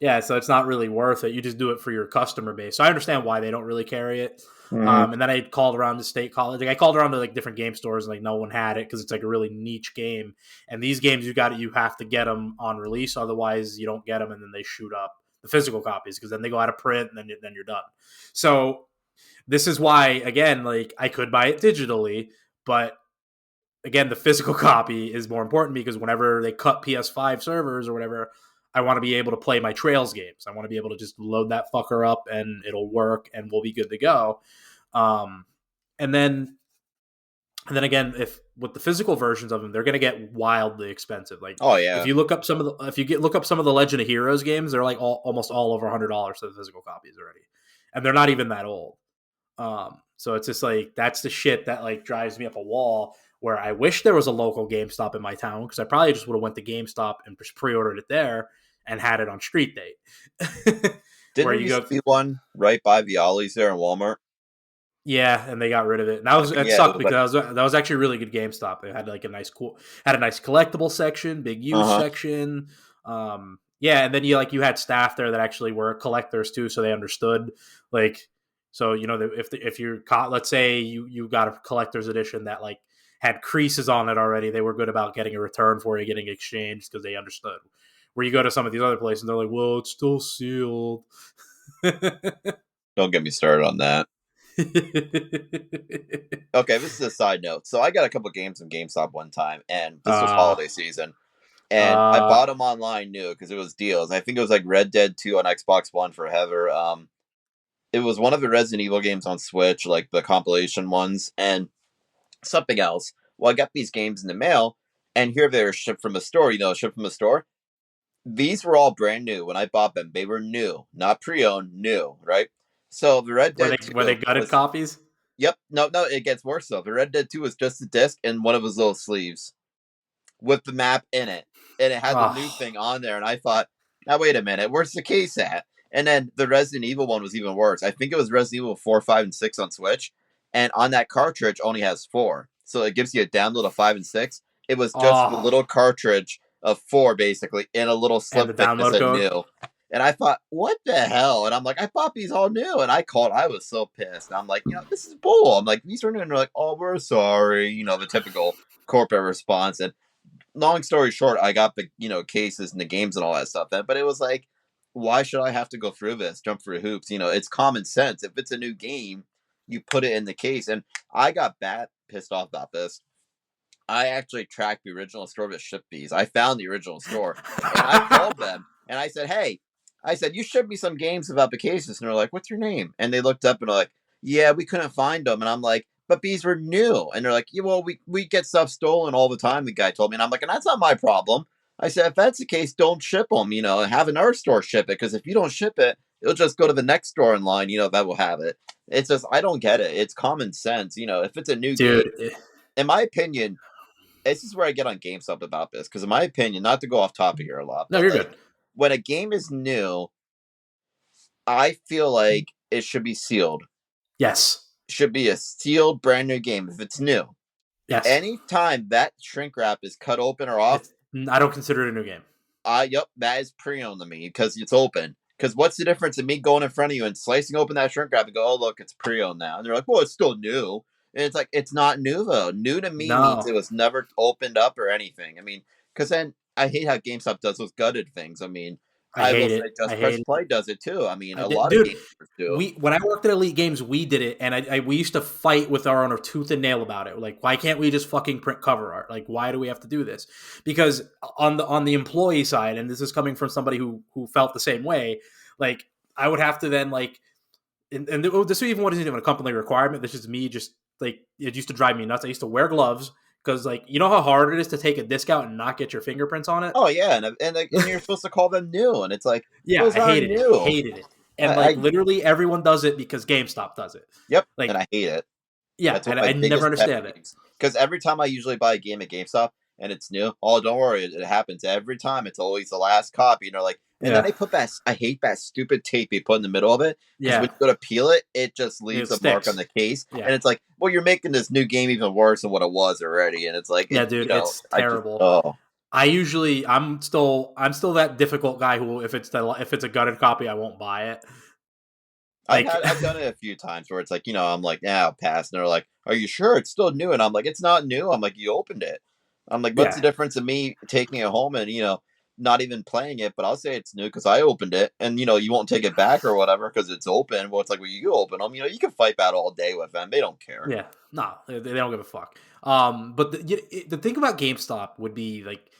yeah, so it's not really worth it. You just do it for your customer base. So I understand why they don't really carry it. Mm-hmm. And then I called around to State College. Like I called around to like different game stores, and like no one had it because it's like a really niche game. And these games, you have to get them on release, otherwise you don't get them, and then they shoot up the physical copies because then they go out of print, and then you're done. So this is why, again, like I could buy it digitally, but again, the physical copy is more important because whenever they cut PS5 servers or whatever, I want to be able to play my Trails games. I want to be able to just load that fucker up and it'll work and we'll be good to go. Um, and then again, if with the physical versions of them, they're going to get wildly expensive. Like Oh if yeah. you look up some of the if you get look up some of the Legend of Heroes games, they're like almost all over $100 for the physical copies already, and they're not even that old. So it's just like that's the shit that like drives me up a wall. Where I wish there was a local GameStop in my town because I probably just would have went to GameStop and just pre-ordered it there and had it on street date. Didn't Where there you used go, to be one right by the Ollies there in Walmart? yeah, and they got rid of it. And I think it yeah, it sucked was like because that was actually a really good GameStop. They had like a nice had a nice collectible section, big uh used huh. section. Yeah, and then you had staff there that actually were collectors too, so they understood like so if you caught, let's say you got a collector's edition that like had creases on it already, they were good about getting a return for you, getting exchanged because they understood. Where you go to some of these other places, and they're like, "Well, it's still sealed." Don't get me started on that. Okay, this is a side note. So I got a couple games from GameStop one time, and this was uh, holiday season, and I uh, bought them online new because it was deals. I think it was like Red Dead 2 on Xbox One forever. It was one of the Resident Evil games on Switch, like the compilation ones, and something else. Well, I got these games in the mail, and here they were shipped from a store. Shipped from a store. These were all brand new when I bought them. They were new, not pre-owned, new, right? So the Red Dead were they 2 gutted was, copies? yep, no, it gets worse though. The Red Dead 2 was just a disc and one of his little sleeves with the map in it, and it had the new Oh, thing on there. And I thought, now wait a minute, where's the case at? And then the Resident Evil one was even worse. I think it was Resident Evil 4, 5, and 6 on Switch, and on that cartridge only has 4, so it gives you a download of 5 and 6. It was just the oh, little cartridge of 4 basically in a little and slip the thing that download said code. new. And I thought, what the hell? And I'm like, I bought these all new. And I called, I was so pissed. I'm like, this is bull. I'm like, these are new. And they're like, oh, we're sorry. The typical corporate response. And long story short, I got the cases and the games and all that stuff. But it was like, why should I have to go through this, jump through hoops? It's common sense. If it's a new game, you put it in the case. And I got pissed off about this. I actually tracked the original store that shipped these. I found the original store, and I called them and I said, "Hey," I said, "you shipped me some games about the cases," and they're like, "What's your name?" And they looked up and are like, "Yeah, we couldn't find them." And I'm like, "But these were new," and they're like, "Yeah, well, we get stuff stolen all the time." The guy told me, and I'm like, "And that's not my problem." I said, "If that's the case, don't ship them. Have another store ship it, because if you don't ship it, it'll just go to the next store in line. That will have it." It's just I don't get it. It's common sense. If it's a new game, Dude. in my opinion, this is where I get on GameStop about this, because in my opinion, not to go off topic here a lot, No, but you're like good. when a game is new, I feel like it should be sealed. Yes. Should be a sealed brand new game if it's new. Yes. Anytime that shrink wrap is cut open or off, It's I don't consider it a new game. yep, that is pre-owned to me because it's open. Because what's the difference in me going in front of you and slicing open that shrink wrap and go, oh look, it's pre-owned now, and they're like, well, it's still new. And it's like, it's not new though. New to me means it No. was never opened up or anything. I mean, because then I hate how GameStop does those gutted things. I mean, I I will hate say it. I Just Press hate it. Play does it too. I mean, I a did, lot of dude. games do. When I worked at Elite Games, we did it, and we used to fight with our owner tooth and nail about it. Like, why can't we just fucking print cover art? Like, why do we have to do this? Because on the employee side, and this is coming from somebody who felt the same way, like I would have to then like, and this even wasn't even a company requirement. This is me just like it used to drive me nuts. I used to wear gloves because like you know how hard it is to take a disc out and not get your fingerprints on it. Oh yeah, and you're supposed to call them new, and it's like Yeah, those I aren't hated it. new. Hated it. And like I literally everyone does it because GameStop does it. Yep, and Like, I hate it. yeah, That's one and of I my never biggest pet understand it. peeves. Because every time I usually buy a game at GameStop and it's new, oh, don't worry, it happens every time. It's always the last copy. Like, and then Yeah. they put that. I hate that stupid tape they put in the middle of it, because when Yeah. you go to peel it, it just It leaves a mark on sticks. the case, Yeah. and it's like, well, you're making this new game even worse than what it was already, and it's like, Yeah, dude, it's I just, terrible. oh. I'm still that difficult guy who if it's a gutted copy, I won't buy it. Like I've done it a few times where it's like, I'm like, yeah, I'll pass. And they're like, are you sure it's still new? And I'm like, it's not new. I'm like, you opened it. I'm like, what's the yeah. difference in me taking it home and, not even playing it, but I'll say it's new because I opened it, and, you won't take it back or whatever because it's open. Well, it's like, well, you open them, you can fight that all day with them. They don't care. Yeah. No, they don't give a fuck. But the thing about GameStop would be like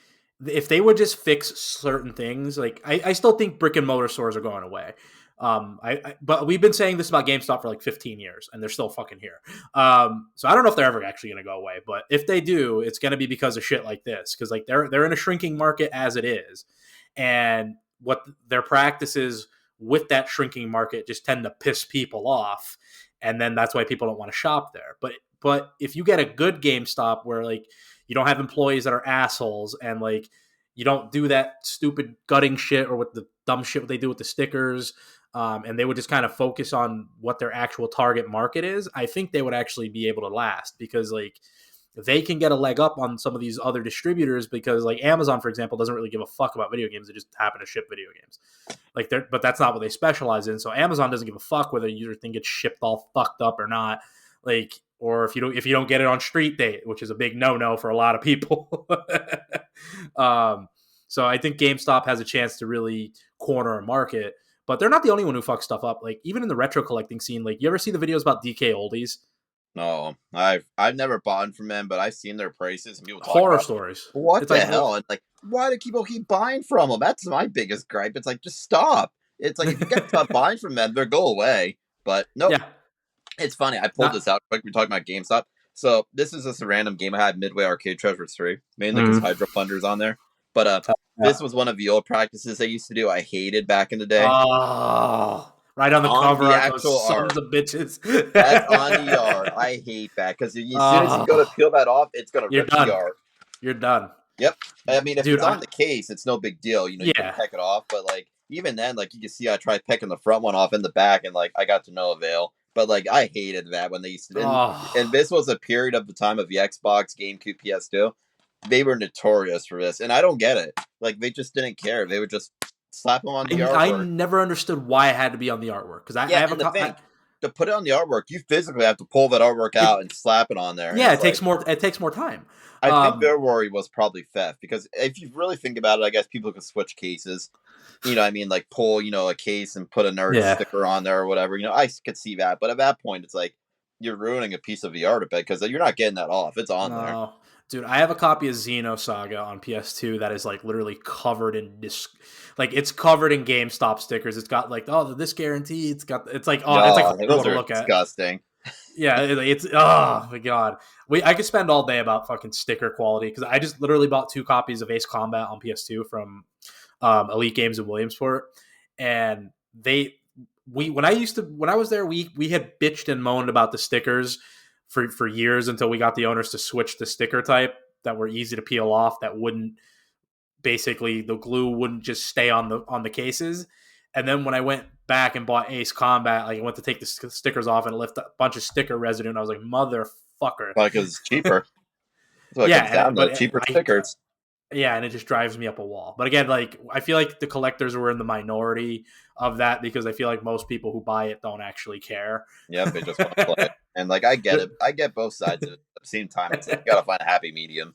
if they would just fix certain things, like I still think brick and mortar stores are going away. But we've been saying this about GameStop for like 15 years, and they're still fucking here. So I don't know if they're ever actually going to go away, but if they do, it's going to be because of shit like this. Because like they're in a shrinking market as it is, and what their practices with that shrinking market just tend to piss people off, and then that's why people don't want to shop there. But if you get a good GameStop where like you don't have employees that are assholes and like you don't do that stupid gutting shit or with the dumb shit they do with the stickers, and they would just kind of focus on what their actual target market is, I think they would actually be able to last because like they can get a leg up on some of these other distributors because like Amazon, for example, doesn't really give a fuck about video games. They just happen to ship video games. But that's not what they specialize in. So Amazon doesn't give a fuck whether your thing gets shipped all fucked up or not. Like, or if you don't get it on street date, which is a big no for a lot of people. So I think GameStop has a chance to really corner a market, but they're not the only one who fucks stuff up. Like even in the retro collecting scene, like you ever see the videos about DK Oldies? No, I've never bought from them, but I've seen their prices and people talk Horror about stories. what It's the like hell, and like why do people keep buying from them? That's my biggest gripe. It's like just stop. It's like if you get stop buying from them, they'll go away. But nope. yeah, It's funny. I pulled not this out quick. We're talking about GameStop. So this is just a random game I had Midway Arcade Treasures 3, mainly because Hydro Thunder's on there. But yeah. this was one of the old practices I used to do. I hated back in the day. Oh, right on the On cover the art, those actual sons art, of bitches. that's on the art. I hate that because as soon as you go to Oh, peel that off, it's gonna you're rip the done. art. You're done, Yep. I mean, if dude. it's on the case, it's no big deal. You know, you can Yeah, peck it off. But like even then, like you can see, I tried pecking the front one off in the back, and like I got to no avail. But like I hated that when they used to, and oh, this was a period of the time of the Xbox, GameCube, PS2. They were notorious for this, and I don't get it. Like they just didn't care. They would just slap them on the I artwork. never understood why it had to be on the artwork because I Yeah, have and the thing to put it on the artwork, you physically have to pull that artwork out it. and slap it on there, and Yeah, it's it like takes more. It takes more time. I think their worry was probably theft because if you really think about it, I guess people can switch cases. You know, I mean, like pull, a case and put a nerd Yeah. sticker on there or whatever. I could see that, but at that point, it's like you're ruining a piece of the art a bit because you're not getting that off. It's on there. No, dude, I have a copy of Xenosaga on PS2 that is like literally covered in disc, like it's covered in GameStop stickers. It's got like this guarantee. It's like it's like No, horrible those to are look at. disgusting. Yeah, it's oh my god. I could spend all day about fucking sticker quality because I just literally bought 2 copies of Ace Combat on PS2 from Elite Games in Williamsport, and when I was there, we had bitched and moaned about the stickers for years until we got the owners to switch the sticker type that were easy to peel off, that wouldn't basically the glue wouldn't just stay on the cases. And then when I went back and bought Ace Combat, like I went to take the stickers off and lift a bunch of sticker residue, and I was like, motherfucker. Because it's cheaper. That's what it Yeah, comes down to. Cheaper stickers. yeah, and it just drives me up a wall. But again, like I feel like the collectors were in the minority of that because I feel like most people who buy it don't actually care. Yep, they just want to play it. And like I get it. I get both sides of it. At the same time, it's like you gotta find a happy medium.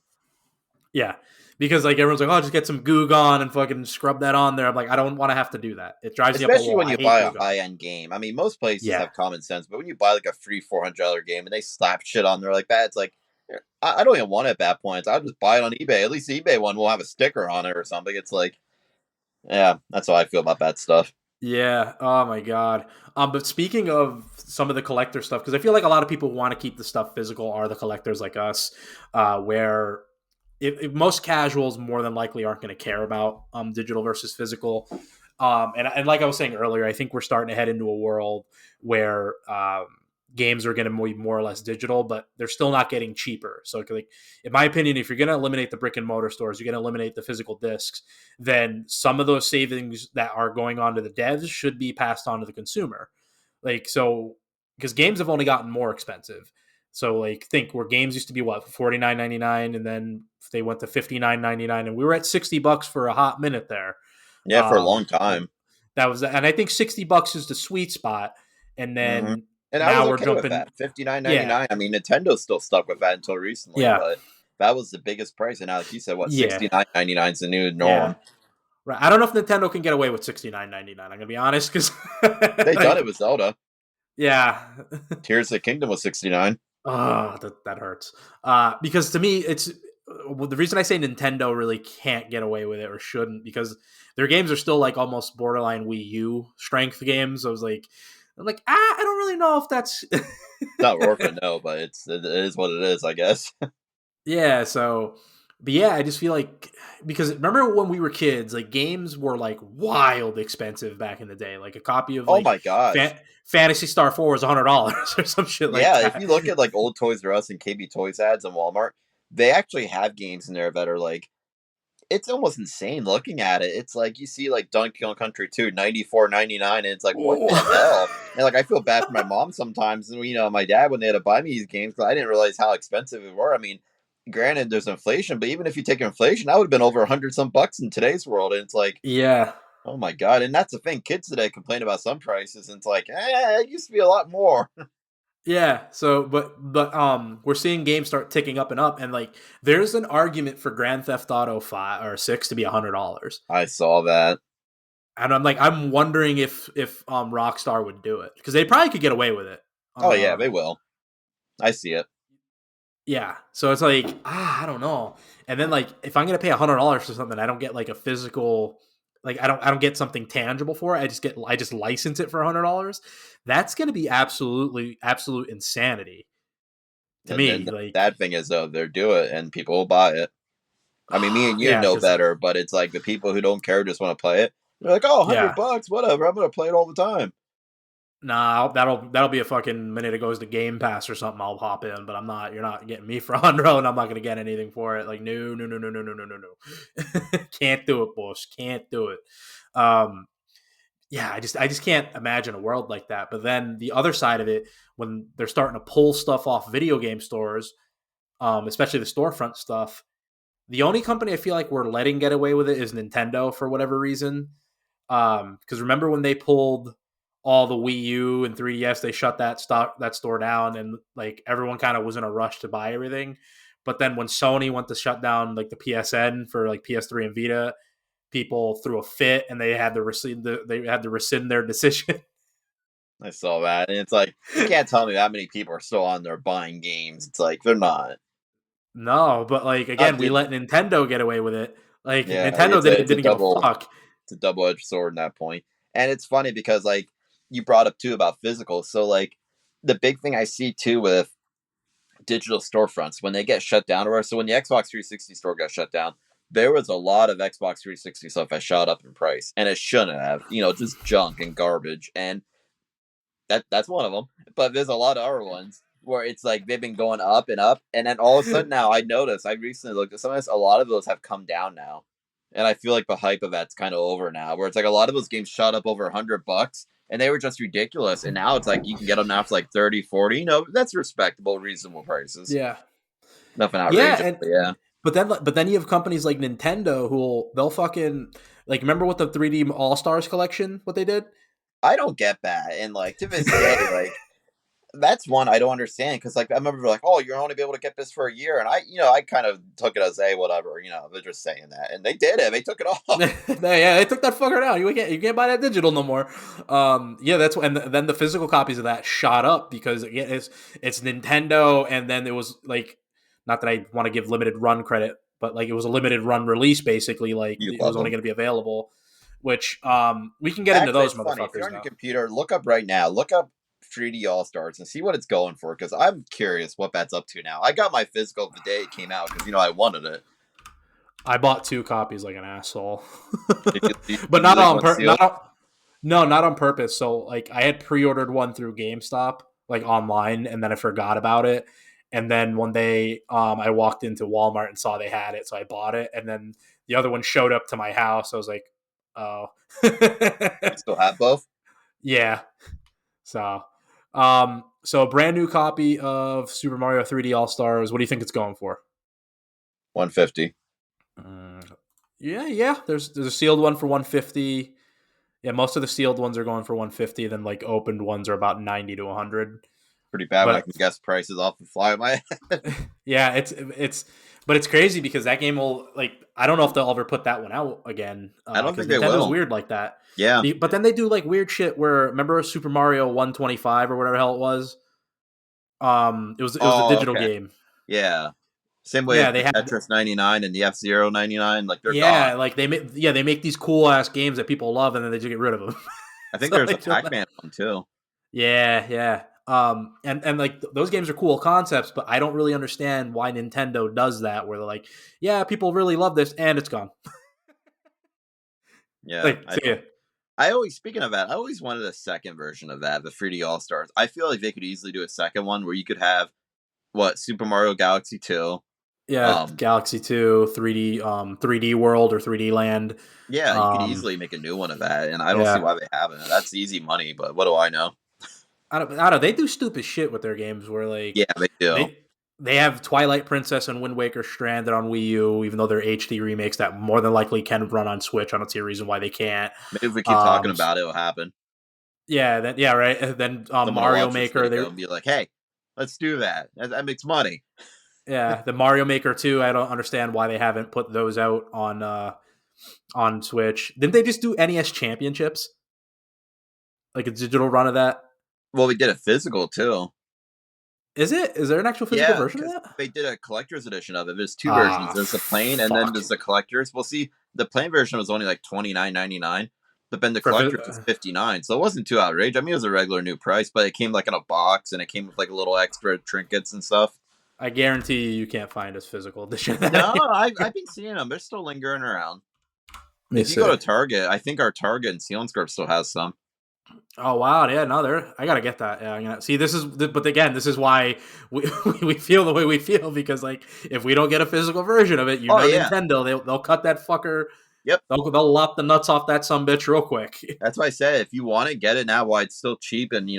Yeah, because like everyone's like, oh, just get some Goo Gone and fucking scrub that on there. I'm like, I don't want to have to do that. It drives me up a Especially wall. when I you hate buy Goo a Gone. high end game. I mean, most places Yeah, have common sense, but when you buy like a free $400 game and they slap shit on there like that, it's like I don't even want it at that point. I'll just buy it on eBay. At least the eBay one will have a sticker on it or something. It's like, yeah, that's how I feel about that stuff. yeah. Oh my god. But speaking of some of the collector stuff, because I feel like a lot of people want to keep the stuff physical are the collectors like us, where if most casuals more than likely aren't going to care about digital versus physical. And like I was saying earlier, I think we're starting to head into a world where games are going to be more or less digital, but they're still not getting cheaper. So, like, in my opinion, if you're going to eliminate the brick and mortar stores, you're going to eliminate the physical discs, then some of those savings that are going on to the devs should be passed on to the consumer. Like, so, because games have only gotten more expensive. So, like, think where games used to be what, $49.99, and then they went to $59.99, and we were at $60 for a hot minute there. Yeah, for a long time. And I think $60 is the sweet spot. And hmm then And I was now we're okay with jumping. that. 59.99. Yeah, I mean, Nintendo's still stuck with that until recently, yeah, but that was the biggest price. And now, like you said, what yeah, 69.99 is the new yeah. norm. Right. I don't know if Nintendo can get away with $69.99. I'm gonna be honest, because They done like, it with Zelda. yeah. Tears of the Kingdom was 69. Oh, that hurts. Because to me, it's well, the reason I say Nintendo really can't get away with it or shouldn't, because their games are still like almost borderline Wii U strength games. I'm like, I don't really know if that's It's not worth it, no, but it is what it is, I guess. yeah. So, but yeah, I just feel like because remember when we were kids, like games were like wild expensive back in the day. Like a copy of Oh like my gosh. Fantasy Star 4 was $100 or some shit like Yeah, if that. you look at like old Toys R Us and KB Toys ads in Walmart, they actually have games in there that are like it's almost insane looking at it. It's like you see like Donkey Kong Country 2, 94.99, and it's like, what the hell? And like I feel bad for my mom sometimes, and my dad when they had to buy me these games because I didn't realize how expensive they were. I mean, granted, there's inflation, but even if you take inflation, that would have been over 100 some bucks in today's world. And it's like, Yeah. oh my god! And that's the thing. Kids today complain about some prices, and it's like, it used to be a lot more. Yeah. So, but we're seeing games start ticking up and up, and like, there's an argument for Grand Theft Auto 5 or 6 to be $100, I saw that. and I'm wondering if Rockstar would do it because they probably could get away with it. Oh yeah, they will. I see it. Yeah. So it's like, I don't know. And then like if I'm gonna pay $100 for something, I don't get like a physical, like I don't get something tangible for it. I just license it for $100. That's gonna be absolute insanity to And then me. the Like, sad thing is though, they'll do it and people will buy it. I mean, me and you yeah, know because better, but it's like the people who don't care just want to play it. They're like, oh, yeah, $100, whatever. I'm gonna play it all the time. nah, that'll be a fucking minute. It goes to Game Pass or something. I'll hop in, but I'm not. You're not getting me for 100, and I'm not gonna get anything for it. Like, no, no, no, no, no, no, no, no, no. Can't do it, boss. Can't do it. Um, yeah, I just can't imagine a world like that. But then the other side of it, when they're starting to pull stuff off video game stores, especially the storefront stuff, the only company I feel like we're letting get away with it is Nintendo for whatever reason. Because remember when they pulled all the Wii U and 3DS, they shut that store down, and like everyone kind of was in a rush to buy everything. But then when Sony went to shut down like the PSN for like PS3 and Vita, people threw a fit and they had to rescind their decision. I saw that, and it's like you can't tell me that many people are still on there buying games. It's like they're not. No, but like Not again, we did. let Nintendo get away with it. Like Yeah, Nintendo didn't give a fuck. it's a double edged sword in that point. And it's funny because like you brought up too about physical. So like the big thing I see too with digital storefronts when they get shut down, or so when the Xbox 360 store got shut down, there was a lot of Xbox 360 stuff that shot up in price, and it shouldn't have. Just junk and garbage, and that's one of them. But there's a lot of other ones where it's like they've been going up and up, and then all of a sudden now I recently looked at some of this. A lot of those have come down now, and I feel like the hype of that's kind of over now. Where it's like a lot of those games shot up over $100, and they were just ridiculous. And now it's like you can get them now for like 30, 40. That's respectable, reasonable prices. Yeah, Nothing yeah, outrageous, and but yeah. but then you have companies like Nintendo they'll fucking like remember what the 3D All Stars collection what they did. I don't get that, and like to this day, like that's one I don't understand because like I remember like, oh, you're only be able to get this for a year, and I kind of took it as a whatever, they're just saying that, and they did it, they took it off. Yeah, they took that fucker down. You can't buy that digital no more. Yeah, that's and then the physical copies of that shot up because again it's Nintendo, and then it was like not that I want to give limited run credit, but like it was a limited run release basically. Like You it love was only them. going to be available, which we can get into Actually, those it's funny if you're motherfuckers on your though. computer, look up right now, look up 3D All Stars and see what it's going for because I'm curious what that's up to now. I got my physical the day it came out because I wanted it. I bought 2 copies like an asshole, but Did you not leave on one per sealed? not on, no, not on purpose. So like I had pre-ordered one through GameStop like online, and then I forgot about it. And then one day, I walked into Walmart and saw they had it, so I bought it. And then the other one showed up to my house. I was like, oh, You still have both? yeah. So a brand new copy of Super Mario 3D All Stars. What do you think it's going for? 150. Yeah, yeah. There's a sealed one for 150. Yeah, most of the sealed ones are going for 150. Then like opened ones are about 90 to 100. Pretty bad when I But can guess prices off the fly of my head. yeah, but it's crazy because that game will like I don't know if they'll ever put that one out again I don't because think they Nintendo's will. weird like that. Yeah. But then they do like weird shit where remember Super Mario 125 or whatever the hell it was. It was a Oh, digital okay. game. Yeah. Same way as Yeah, the they have. Tetris 99 and the F-Zero 99. Like they're gone. Yeah, like they make these cool ass games that people love, and then they just get rid of them. I think So there's a like, Pac-Man one too. yeah, yeah. And like those games are cool concepts, but I don't really understand why Nintendo does that. Where they're like, yeah, people really love this, and it's gone. Yeah, Like, I see ya. don't. I always, speaking of that, I always wanted a second version of that, the 3D All Stars. I feel like they could easily do a second one where you could have what Super Mario Galaxy 2. Yeah, Um, Galaxy 2, 3D World or 3D Land. yeah, you could Um, easily make a new one of that, and I don't see yeah. why they haven't. That's easy money, but what do I know? I don't. They do stupid shit with their games where Yeah, like they do. they have Twilight Princess and Wind Waker stranded on Wii U, even though they're HD remakes that more than likely can run on Switch. I don't see a reason why they can't. Maybe if we keep talking Um, about it, it'll happen. yeah, then yeah, right. And then Someone will Mario watch this Maker, they video and be like, "Hey, let's do that. That makes money." yeah, the Mario Maker 2. I don't understand why they haven't put those out on Switch. Didn't they just do NES Championships, like a digital run of that? Well, we did a physical too. Is it? Is there an actual physical Yeah, version of because that? they did a collector's edition of it. There's two versions. Ah, There's the plain and then fuck. there's the collector's. Well, see, the plain version was only like $29.99, but then the For collector's was $59. So it wasn't too outrageous. I mean, it was a regular new price, but it came like in a box and it came with like a little extra trinkets and stuff. I guarantee you can't find this physical edition. Of No, that. I've been seeing them. They're still lingering around. Let me If you go see. to Target, I think our Target in Selinsgrove still has some. Oh wow, yeah, no, there. I gotta get that. Yeah, I'm gonna see. But again, this is why we we feel the way we feel because like if we don't get a physical version of it, Oh yeah, Nintendo they'll cut that fucker. yep. They'll lop the nuts off that some bitch real quick. That's why I said if you want to get it now, while it's still cheap and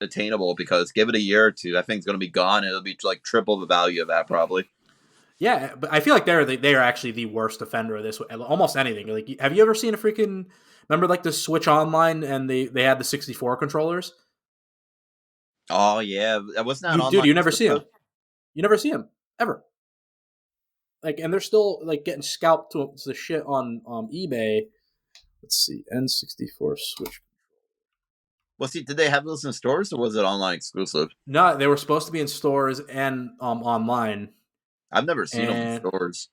attainable, because give it a year or two, that thing's going to be gone. It'll be like triple the value of that probably. Yeah, but I feel like they are actually the worst offender of this. Almost anything. Like, have you ever seen a freaking? Remember like the Switch Online and they had the 64 controllers. Oh yeah, that was not Dude, online you never see them. exclusive. You never see them ever. Like, and they're still like getting scalped to the shit on eBay. Let's see, N64 Switch. Well, see, did they have those in stores or was it online exclusive? No, they were supposed to be in stores and online, I've never seen them in and stores.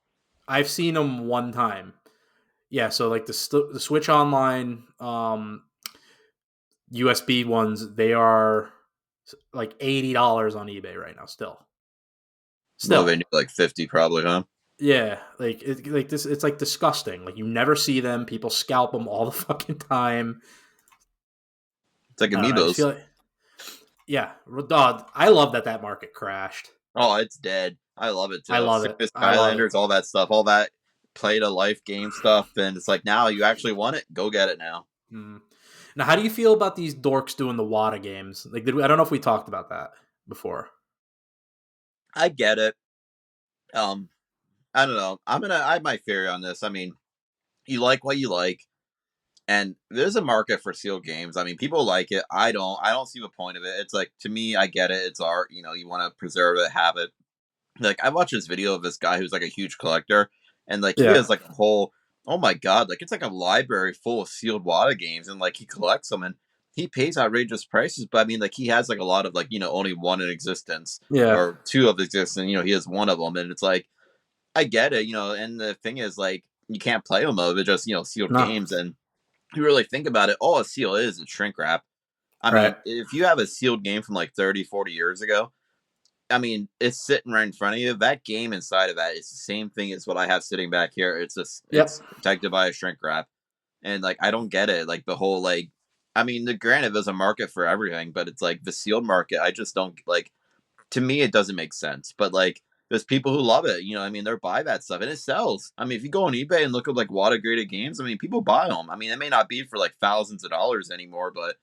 I've seen them one time. Yeah, so like the Switch Online USB ones, they are like $80 on eBay right now. Well, they Still, knew like 50 probably, huh? yeah, like this. It's like disgusting. Like you never see them. People scalp them all the fucking time. It's like I don't know. I just amiibos. feel like, yeah, dog. I love that market crashed. Oh, it's dead. I love it I too. love it. Serious I love it. Skylanders, all that stuff, all that play to life game stuff, and it's like now you actually want it, go get it now. Mm. Now, how do you feel about these dorks doing the WADA games? Like, I don't know if we talked about that before. I get it. Um, I don't know. I have my theory on this. I mean, you like what you like, and there's a market for sealed games. I mean, people like it. I don't. I don't see the point of it. It's like to me, I get it. It's art. You want to preserve it, have it. Like I watched this video of this guy who's like a huge collector, and like he Yeah, has like a whole. Oh my god! Like it's like a library full of sealed WADA games, and like he collects them, and he pays outrageous prices. But I mean, like he has like a lot of like only one in existence yeah, or two of existence. He has one of them, and it's like I get it, and the thing is, like, you can't play them of it, just, sealed no, games. And you really think about it, all a seal is shrink wrap. I right, mean, if you have a sealed game from like 30, 40 years ago, I mean, it's sitting right in front of you. That game inside of that is the same thing as what I have sitting back here. yep, It's protected by a shrink wrap. And like, I don't get it. Like, the whole, like, I mean, granted, there's a market for everything, but it's like the sealed market, I just don't like to me it doesn't make sense. But like there's people who love it. I mean, they're buy that stuff and it sells. I mean, if you go on eBay and look at like water graded games, I mean, people buy them. I mean, it may not be for like thousands of dollars anymore, but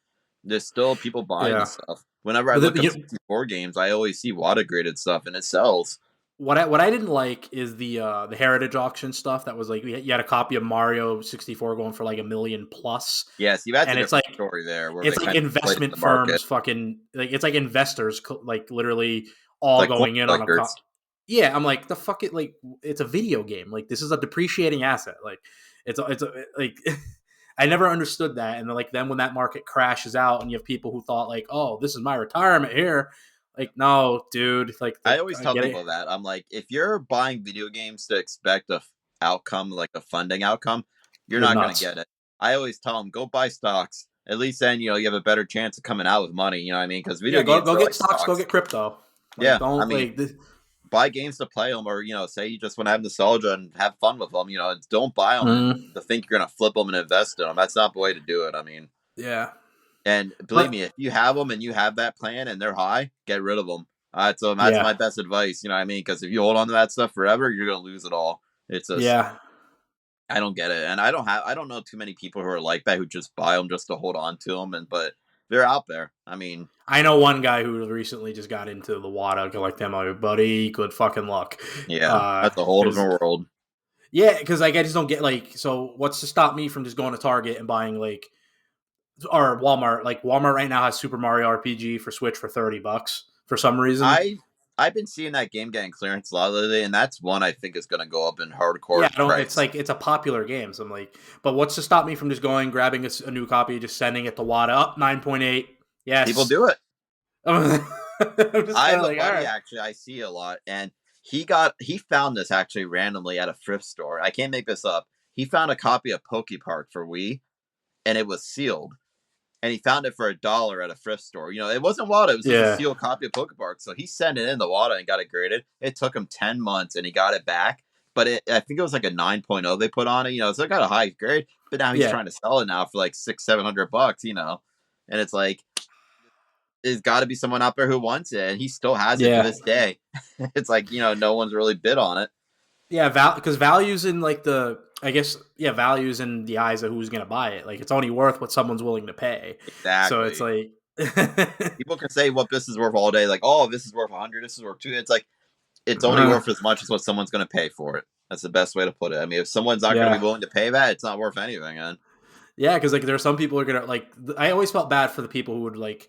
there's still people buying the yeah. stuff. Whenever I But look up 64 games, I always see water graded stuff and it sells. what I didn't like is the heritage auction stuff that was like you had a copy of Mario 64 going for like a million plus, Yeah, see, that's a and different story there where they it's like kind of inflated investment the market. firms fucking like it's like investors like literally It's all like coin going in on a collectors. yeah. I'm like the fuck it like it's a video game, like this is a depreciating asset, like like I never understood that. And then, like then when that market crashes out and you have people who thought like, oh, this is my retirement here, Like, no, dude. Like, I always I tell get it. people that. I'm like, if you're buying video games to expect outcome, like a funding outcome, you're You're not going to nuts. get it. I always tell them, go buy stocks. At least then, you have a better chance of coming out with money. You know what I mean? Because video Yeah, games go are get like stocks. Go stocks. get crypto. Like, Yeah. I don't mean, like. This, buy games to play them, or, say you just want to have nostalgia and have fun with them. Don't buy them and mm, to think you're going to flip them and invest in them. That's not the way to do it. I mean, yeah, and believe me, but if you have them and you have that plan and they're high, get rid of them. That's yeah, my best advice. You know what I mean? Because if you hold on to that stuff forever, you're gonna lose it all. It's just yeah. I don't get it, and I don't know too many people who are like that who just buy them just to hold on to them, but they're out there. I mean, I know one guy who recently just got into the WADA collect ammo, buddy. Good fucking luck. yeah, that's a whole Because different world. yeah, because like I just don't get like. So what's to stop me from just going to Target and buying like or Walmart? Like Walmart right now has Super Mario RPG for Switch for $30 for some reason. I I've been seeing that game getting clearance a lot lately, and that's one I think is gonna go up in Yeah, hardcore I don't. It's price. like it's a popular game. So I'm like, but what's to stop me from just going, grabbing a new copy, just sending it to WADA up 9.8? People Yes. do it. I'm just I kind have of a like, all buddy right. actually I see a lot, and he found this actually randomly at a thrift store. I can't make this up. He found a copy of Poke Park for Wii, and it was sealed. And he found it for $1 at a thrift store. It wasn't Wada, it was just a Yeah, sealed copy of Poke Park. So he sent it in the Wada and got it graded. It took him 10 months and he got it back. But I think it was like a 9.0 they put on it, so it got a high grade. But now he's yeah, trying to sell it now for like $600-700, and it's like there's got to be someone out there who wants it, and he still has it to yeah. this day. It's like no one's really bid on it. Yeah, because values in like the I guess yeah values in the eyes of who's gonna buy it. Like it's only worth what someone's willing to pay. So it's Exactly. like People can say what this is worth all day, like, oh, this is worth 100, this is worth 2. It's like it's only worth as much as what someone's going to pay for it. That's the best way to put it. I mean, if someone's not going to be yeah willing to pay that, it's not worth anything. And yeah because like there are some people who are gonna like I always felt bad for the people who would like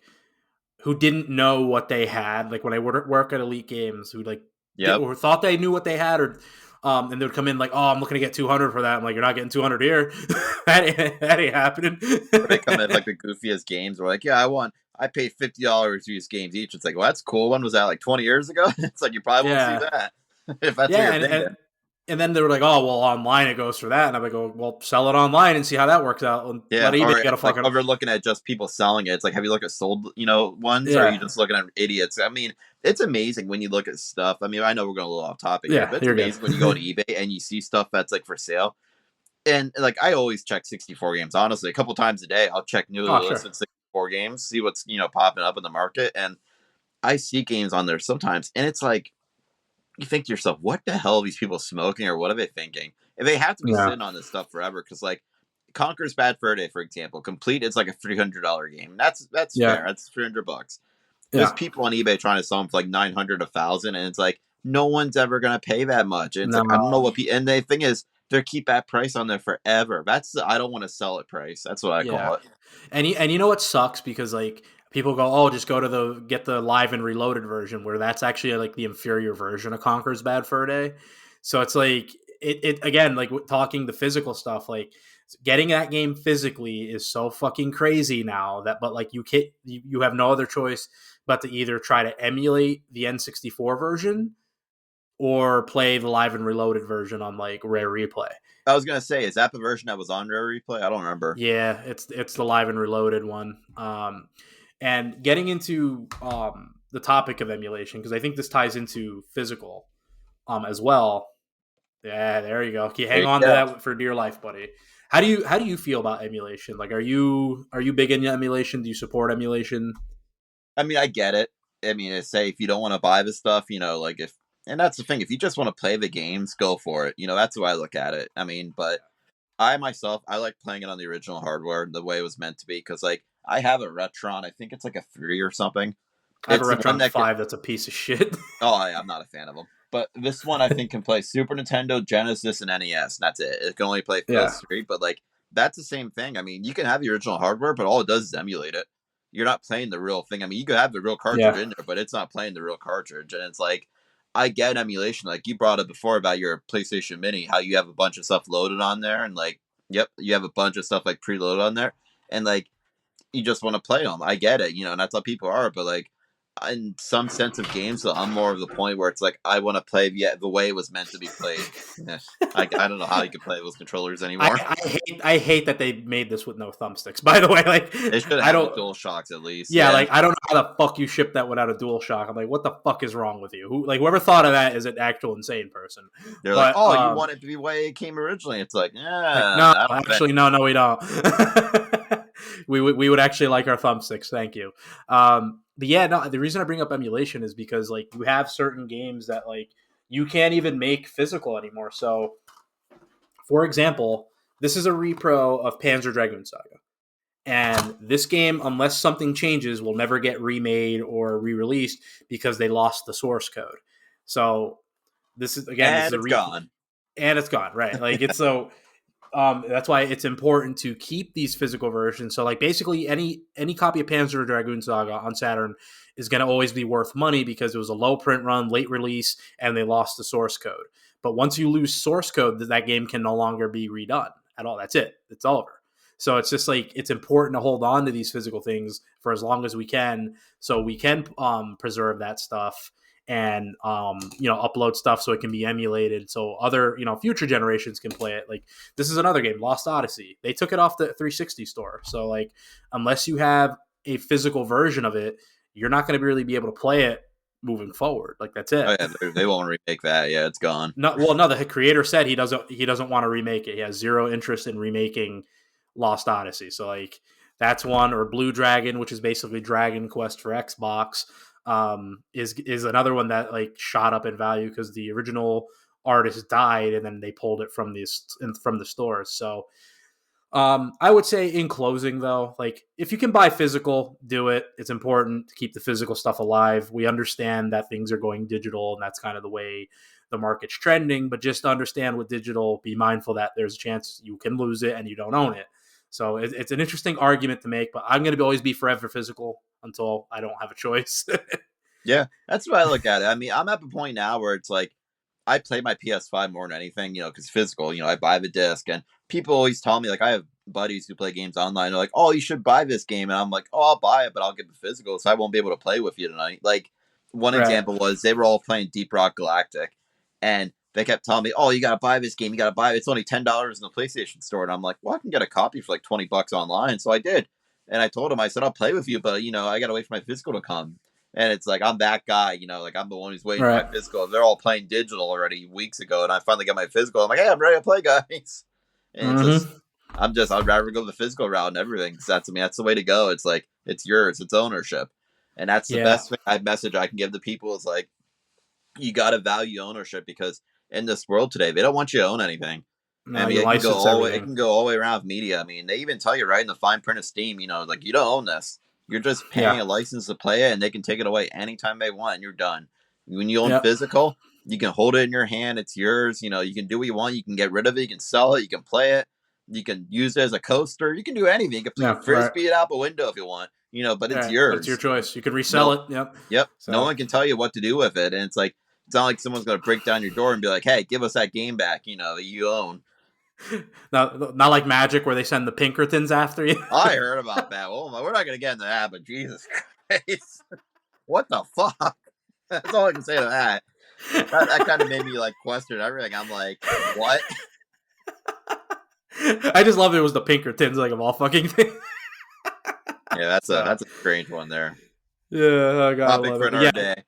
who didn't know what they had. Like when I work at Elite Games, who like yep, or thought they knew what they had or. And they would come in like, oh, I'm looking to get 200 for that. I'm like, you're not getting 200 here. That ain't happening. or they come in like the goofiest games. We're like, yeah, I paid $50 for these games each. It's like, well, that's cool. When was that? Like 20 years ago? It's like you probably won't see Yeah, that if that's what yeah, you're thinking. and then they were like, "Oh, well, online it goes for that," and I'm like, "Oh, well, sell it online and see how that works out, and let Yeah, eBay or get a like fucking over looking at just people selling it. It's like, have you looked at sold, ones, or are you yeah, just looking at idiots? I mean, it's amazing when you look at stuff. I mean, I know we're going a little off topic here, yeah, but it's you're good. amazing when you go on eBay and you see stuff that's like for sale. And like I always check 64 games. Honestly, a couple times a day, I'll check newly Oh, sure. listed 64 games, see what's popping up in the market, and I see games on there sometimes, and it's like you think to yourself, what the hell are these people smoking, or what are they thinking? If they have to be Yeah, sitting on this stuff forever, because like Conquer's Bad Fur Day, for example, complete, it's like a $300 game. That's yeah, fair. That's $300. There's yeah. people on eBay trying to sell them for like 900, 1,000, and it's like no one's ever gonna pay that much. And it's No, like I don't know what. And the thing is, they keep that price on there forever. That's the I don't want to sell it price. That's what I yeah. call it. And you know what sucks because like people go, oh, just go to the get the live and reloaded version where that's actually like the inferior version of Conquer's Bad Fur Day. So it's like it again like talking the physical stuff like getting that game physically is so fucking crazy now that but like you have no other choice but to either try to emulate the N64 version or play the live and reloaded version on like Rare Replay. I was gonna say, is that the version that was on Rare Replay? I don't remember. Yeah, it's the live and reloaded one. And getting into the topic of emulation because I think this ties into physical as well. Yeah, there you go. Okay, There hang you on to go. that for dear life, buddy. How do you feel about emulation? Like, are you big into emulation? Do you support emulation? I mean, I get it. I mean, say if you don't want to buy the stuff, like if, and that's the thing. If you just want to play the games, go for it. That's the way I look at it. I mean, but I myself, I like playing it on the original hardware the way it was meant to be because, like, I have a Retron. I think it's like a 3 or something. I have a It's the one Retron that can. 5 that's a piece of shit. I'm not a fan of them. But this one I think can play Super Nintendo, Genesis, and NES, and that's it. It can only play Yeah, those 3, but like that's the same thing. I mean, you can have the original hardware, but all it does is emulate it. You're not playing the real thing. I mean, you could have the real cartridge yeah, in there, but it's not playing the real cartridge. And it's like I get emulation. Like you brought up before about your PlayStation Mini, how you have a bunch of stuff loaded on there, and like, yep, you have a bunch of stuff like preloaded on there, and like you just want to play them. I get it, and that's how people are. But like in some sense of games, so I'm more of the point where it's like I want to play the way it was meant to be played. Yeah. I don't know how you can play those controllers anymore. I hate that they made this with no thumbsticks. By the way, like They should I have the don't. dual shocks at least. Yeah, Yeah, like I don't know how the fuck you ship that without a dual shock. I'm like, what the fuck is wrong with you? Whoever thought of that is an actual insane person. they're like, But oh, you want it to be the way it came originally. It's like, like yeah, no, I don't actually no, we don't. We would actually like our thumbsticks. Thank you. But yeah, no. The reason I bring up emulation is because like you have certain games that like you can't even make physical anymore. So, for example, this is a repro of Panzer Dragoon Saga. And this game, unless something changes, will never get remade or re-released because they lost the source code. So this is and a it's gone. and it's gone, right? Like it's so that's why it's important to keep these physical versions. So like basically any copy of Panzer Dragoon Saga on Saturn is going to always be worth money because it was a low print run, late release, and they lost the source code. But once you lose source code, that game can no longer be redone at all. That's it. It's over. So it's just like it's important to hold on to these physical things for as long as we can, so we can preserve that stuff and upload stuff so it can be emulated, so other future generations can play it. Like this is another game, Lost Odyssey. They took it off the 360 store, so like unless you have a physical version of it, you're not going to really be able to play it moving forward. Like that's Oh it. yeah, they won't remake that. Yeah, it's gone. No, well, no. The creator said he doesn't want to remake it. He has zero interest in remaking Lost Odyssey. So like that's one, or Blue Dragon, which is basically Dragon Quest for Xbox, is another one that like shot up in value because the original artist died and then they pulled it from the stores. So I would say in closing though, like if you can buy physical, do it. It's important to keep the physical stuff alive. We understand that things are going digital and that's kind of the way the market's trending, but just understand with digital, be mindful that there's a chance you can lose it and you don't own it. So it's an interesting argument to make, but I'm going to always be forever physical until I don't have a choice. Yeah, that's what I look at it. I mean, I'm at the point now where it's like I play my PS5 more than anything, because physical. I buy the disc, and people always tell me like I have buddies who play games online. They're like, "Oh, you should buy this game," and I'm like, "Oh, I'll buy it, but I'll get the physical, so I won't be able to play with you tonight." Like one Right. example was they were all playing Deep Rock Galactic, and they kept telling me, "Oh, you gotta buy this game. You gotta buy it. It's only $10 in the PlayStation Store." And I'm like, "Well, I can get a copy for like $20 online." So I did, and I told him, I said, "I'll play with you, but I gotta wait for my physical to come." And it's like I'm that guy, like I'm the one who's waiting for my Right. physical. They're all playing digital already weeks ago, and I finally got my physical. I'm like, hey, I'm ready to play, guys. And it's just, Mm-hmm. I'd rather go the physical route and everything. Cause that's the way to go. It's like it's yours, it's ownership, and that's the Yeah. best message I can give the people is like, you got to value ownership because in this world today, they don't want you to own anything. I No, mean, you it can go license all it everything. can go all the way around with media. I mean, they even tell you right in the fine print of Steam, like you don't own this. You're just paying Yeah. a license to play it, and they can take it away anytime they want, and you're done. When you own Yeah. physical, you can hold it in your hand. It's yours. You can do what you want. You can get rid of it. You can sell it. You can play it. You can use it as a coaster. You can do anything. You can Yeah. Right. frisbee it out the window if you want. But it's Yeah. But it's your yours. choice. You could resell No, it. Yep. yep. No So one can tell you what to do with it, and it's like it's not like someone's gonna break down your door and be like, "Hey, give us that game back." That you own. not like Magic where they send the Pinkertons after you. I heard about that. Oh my, we're not gonna get into that, but Jesus Christ, what the fuck? That's all I can say to that. That kind of made me like question everything. I'm like, what? I just love it was the Pinkertons, like of all fucking things. Yeah, that's a So that's a strange one there. yeah, I gotta Topic love for it. But another yeah, day.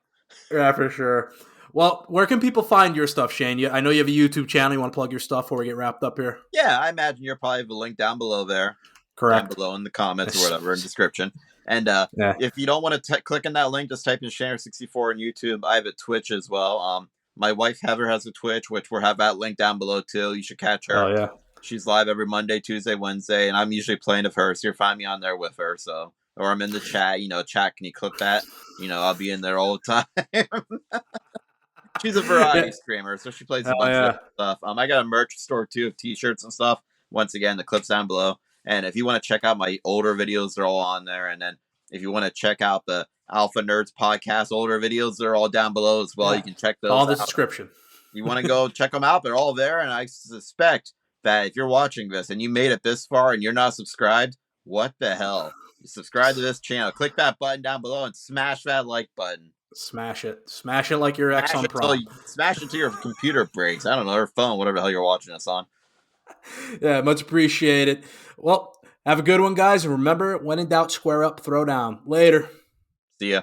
yeah, for sure. Well, where can people find your stuff, Shane? I know you have a YouTube channel. You want to plug your stuff before we get wrapped up here? Yeah, I imagine you'll probably have a link down below there, down Correct. below in the comments or whatever in description. And Yeah. if you don't want to click on that link, just type in Shanner64 on YouTube. I have a Twitch as well. My wife Heather has a Twitch, which we'll have that link down below too. You should catch Oh her. yeah. She's live every Monday, Tuesday, Wednesday, and I'm usually playing with her. So you'll find me on there with her. So, or I'm in the chat. Chat. Can you click that? I'll be in there all the time. She's a Yeah. variety streamer, so she plays a Oh bunch of yeah. different stuff. I got a merch store too of T-shirts and stuff. Once again, the clips down below. And if you want to check out my older videos, they're all on there. And then if you want to check out the Alpha Nerds podcast older videos, they're all down below as well. Yeah. You can check All those the out. description. You want to go check them out? They're all there. And I suspect that if you're watching this and you made it this far and you're not subscribed, what the hell? subscribe to this channel. Click that button down below and smash that like button. Smash it like your ex on prom. Smash it till your computer breaks. I don't know, or phone, whatever the hell you're watching us on. Yeah, much appreciated. Well, have a good one, guys. And remember, when in doubt, square up, throw down. Later. See ya.